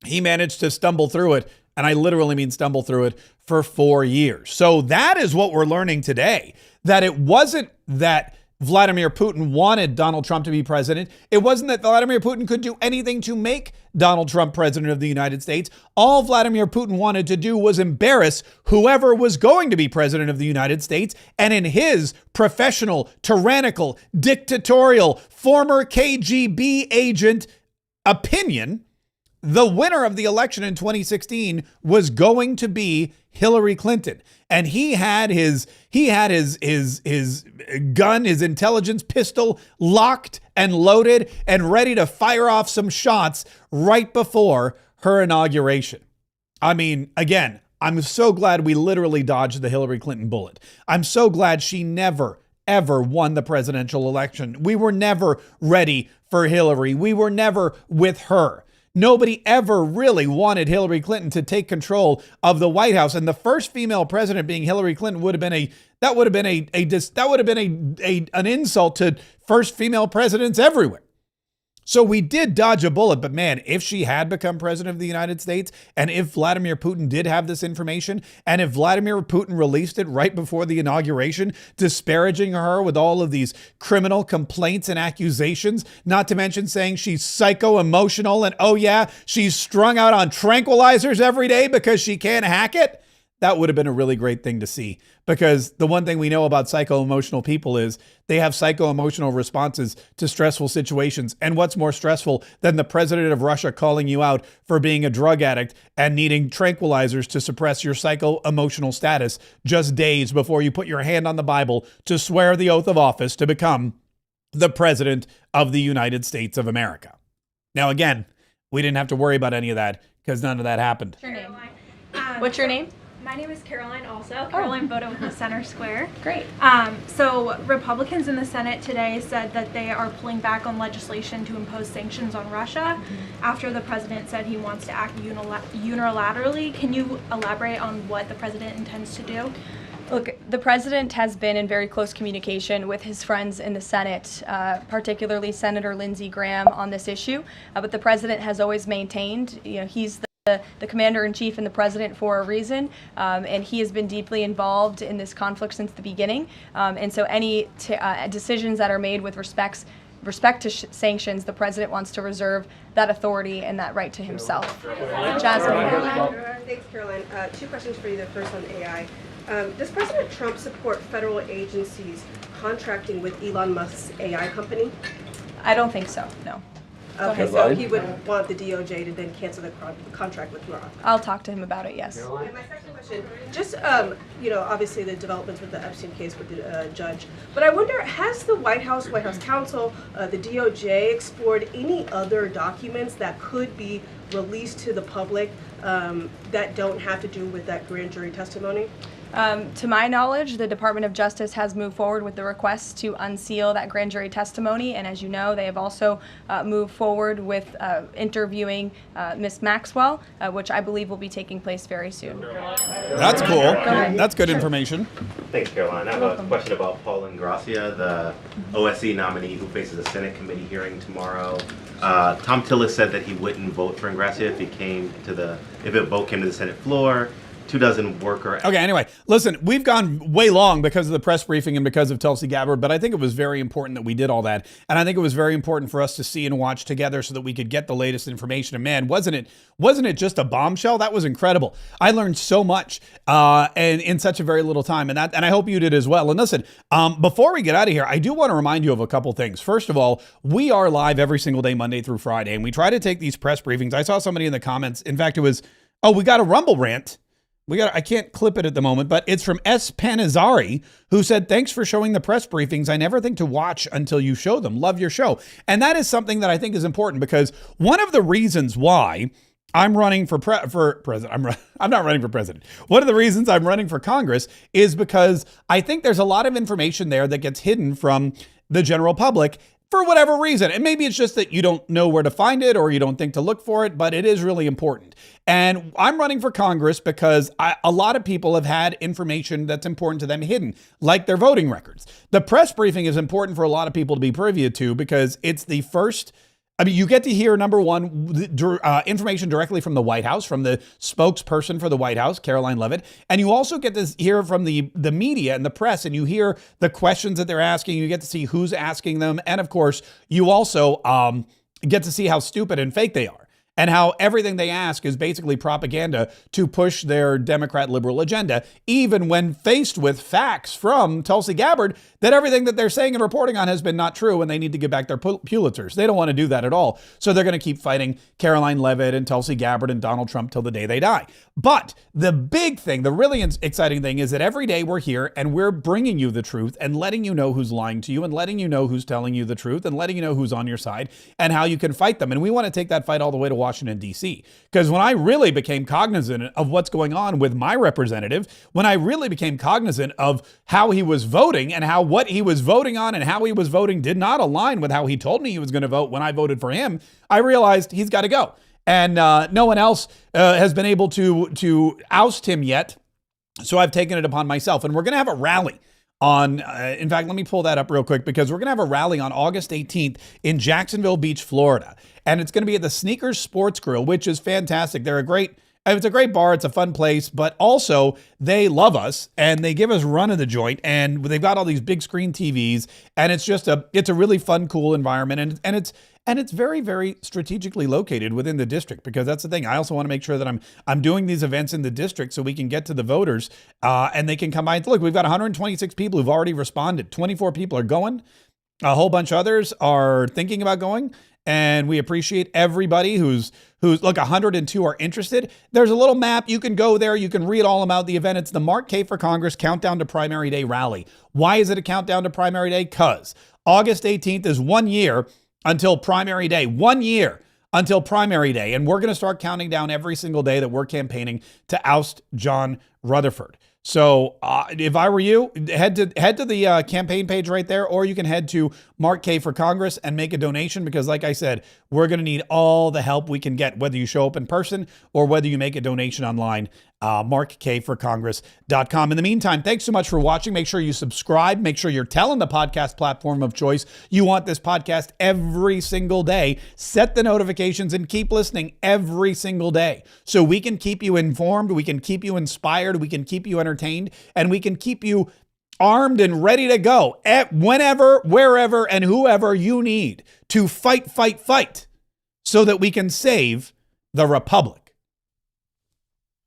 Speaker 1: he managed to stumble through it. And I literally mean stumble through it for 4 years. So that is what we're learning today, that it wasn't that Vladimir Putin wanted Donald Trump to be president. It wasn't that Vladimir Putin could do anything to make Donald Trump president of the United States. All Vladimir Putin wanted to do was embarrass whoever was going to be president of the United States. And in his professional, tyrannical, dictatorial, former KGB agent opinion, the winner of the election in 2016 was going to be Hillary Clinton. And he had his gun, his intelligence pistol locked and loaded and ready to fire off some shots right before her inauguration. I mean, again, I'm so glad we literally dodged the Hillary Clinton bullet. I'm so glad she never, ever won the presidential election. We were never ready for Hillary. We were never with her. Nobody ever really wanted Hillary Clinton to take control of the White House, and the first female president being Hillary Clinton would have been an insult to first female presidents everywhere. So we did dodge a bullet, but man, if she had become president of the United States, and if Vladimir Putin did have this information, and if Vladimir Putin released it right before the inauguration, disparaging her with all of these criminal complaints and accusations, not to mention saying she's psycho-emotional and, oh yeah, she's strung out on tranquilizers every day because she can't hack it, that would have been a really great thing to see. Because the one thing we know about psycho-emotional people is they have psycho-emotional responses to stressful situations. And what's more stressful than the president of Russia calling you out for being a drug addict and needing tranquilizers to suppress your psycho-emotional status just days before you put your hand on the Bible to swear the oath of office to become the president of the United States of America. Now, again, we didn't have to worry about any of that because none of that happened.
Speaker 9: What's your name? What's your name?
Speaker 19: My name is Caroline also. Caroline Boda with the Center Square.
Speaker 9: Great.
Speaker 19: So Republicans in the Senate today said that they are pulling back on legislation to impose sanctions on Russia after the president said he wants to act unilaterally. Can you elaborate on what the president intends to do?
Speaker 9: Look, the president has been in very close communication with his friends in the Senate, particularly Senator Lindsey Graham, on this issue. But the president has always maintained, he's the commander-in-chief and the president for a reason, and he has been deeply involved in this conflict since the beginning. And so any decisions that are made with respect to sanctions, the president wants to reserve that authority and that right to himself. Jasmine.
Speaker 20: Thanks, Caroline. Two questions for you. The first on AI. Does President Trump support federal agencies contracting with Elon Musk's AI company?
Speaker 9: I don't think so, no.
Speaker 20: Okay, so he would want the DOJ to then cancel the contract with Rock.
Speaker 9: I'll talk to him about it, yes.
Speaker 20: And my second question, just, obviously the developments with the Epstein case with the judge, but I wonder, has the White House counsel, the DOJ explored any other documents that could be released to the public that don't have to do with that grand jury testimony?
Speaker 9: To my knowledge, the Department of Justice has moved forward with the request to unseal that grand jury testimony, and as you know, they have also moved forward with interviewing Ms. Maxwell, which I believe will be taking place very soon.
Speaker 1: That's cool. That's good information.
Speaker 21: Thanks, Caroline. I have a question about Paul Ingrassia, the OSC nominee who faces a Senate committee hearing tomorrow. Tom Tillis said that he wouldn't vote for Ingrassia if a vote came to the Senate floor. 24 worker.
Speaker 1: Okay, anyway, listen, we've gone way long because of the press briefing and because of Tulsi Gabbard, but I think it was very important that we did all that. And I think it was very important for us to see and watch together so that we could get the latest information. And man, wasn't it just a bombshell? That was incredible. I learned so much and in such a very little time, and I hope you did as well. And listen, before we get out of here, I do want to remind you of a couple things. First of all, we are live every single day, Monday through Friday, and we try to take these press briefings. I saw somebody in the comments. In fact, it was, we got a Rumble rant. I can't clip it at the moment, but it's from S. Panizari, who said, "Thanks for showing the press briefings. I never think to watch until you show them. Love your show." And that is something that I think is important, because one of the reasons why I'm running for president, I'm not running for president. One of the reasons I'm running for Congress is because I think there's a lot of information there that gets hidden from the general public for whatever reason. And maybe it's just that you don't know where to find it or you don't think to look for it, but it is really important. And I'm running for Congress because a lot of people have had information that's important to them hidden, like their voting records. The press briefing is important for a lot of people to be privy to because it's the first. I mean, you get to hear, number one, information directly from the White House, from the spokesperson for the White House, Caroline Leavitt. And you also get to hear from the media and the press, and you hear the questions that they're asking. You get to see who's asking them. And of course, you also get to see how stupid and fake they are, and how everything they ask is basically propaganda to push their Democrat liberal agenda, even when faced with facts from Tulsi Gabbard that everything that they're saying and reporting on has been not true, and they need to get back their Pulitzers. They don't want to do that at all. So they're going to keep fighting Caroline Leavitt and Tulsi Gabbard and Donald Trump till the day they die. But the big thing, the really exciting thing, is that every day we're here and we're bringing you the truth and letting you know who's lying to you and letting you know who's telling you the truth and letting you know who's on your side and how you can fight them. And we want to take that fight all the way to Washington, D.C. Because when I really became cognizant of what's going on with my representative, when I really became cognizant of how he was voting and how what he was voting on and how he was voting did not align with how he told me he was going to vote when I voted for him, I realized he's got to go. And no one else has been able to oust him yet. So I've taken it upon myself. And we're going to have a rally on, in fact, let me pull that up real quick, because we're going to have a rally on August 18th in Jacksonville Beach, Florida. And it's going to be at the Sneakers Sports Grill, which is fantastic. It's a great bar. It's a fun place, but also they love us and they give us run of the joint, and they've got all these big screen TVs, and it's a really fun, cool environment. And it's very, very strategically located within the district, because that's the thing. I also want to make sure that I'm doing these events in the district so we can get to the voters and they can come by. Look, we've got 126 people who've already responded. 24 people are going. A whole bunch of others are thinking about going. And we appreciate everybody who's look, 102 are interested. There's a little map. You can go there. You can read all about the event. It's the Mark Kaye for Congress Countdown to Primary Day Rally. Why is it a countdown to Primary Day? Because August 18th is 1 year until Primary Day. 1 year until Primary Day. And we're going to start counting down every single day that we're campaigning to oust John Rutherford. So if I were you, head to the campaign page right there, or you can head to Mark Kaye for Congress and make a donation, because like I said, we're going to need all the help we can get, whether you show up in person or whether you make a donation online. MarkKayForCongress.com. In the meantime, thanks so much for watching. Make sure you subscribe. Make sure you're telling the podcast platform of choice you want this podcast every single day. Set the notifications and keep listening every single day so we can keep you informed, we can keep you inspired, we can keep you entertained, and we can keep you armed and ready to go whenever, wherever, and whoever you need to fight so that we can save the Republic.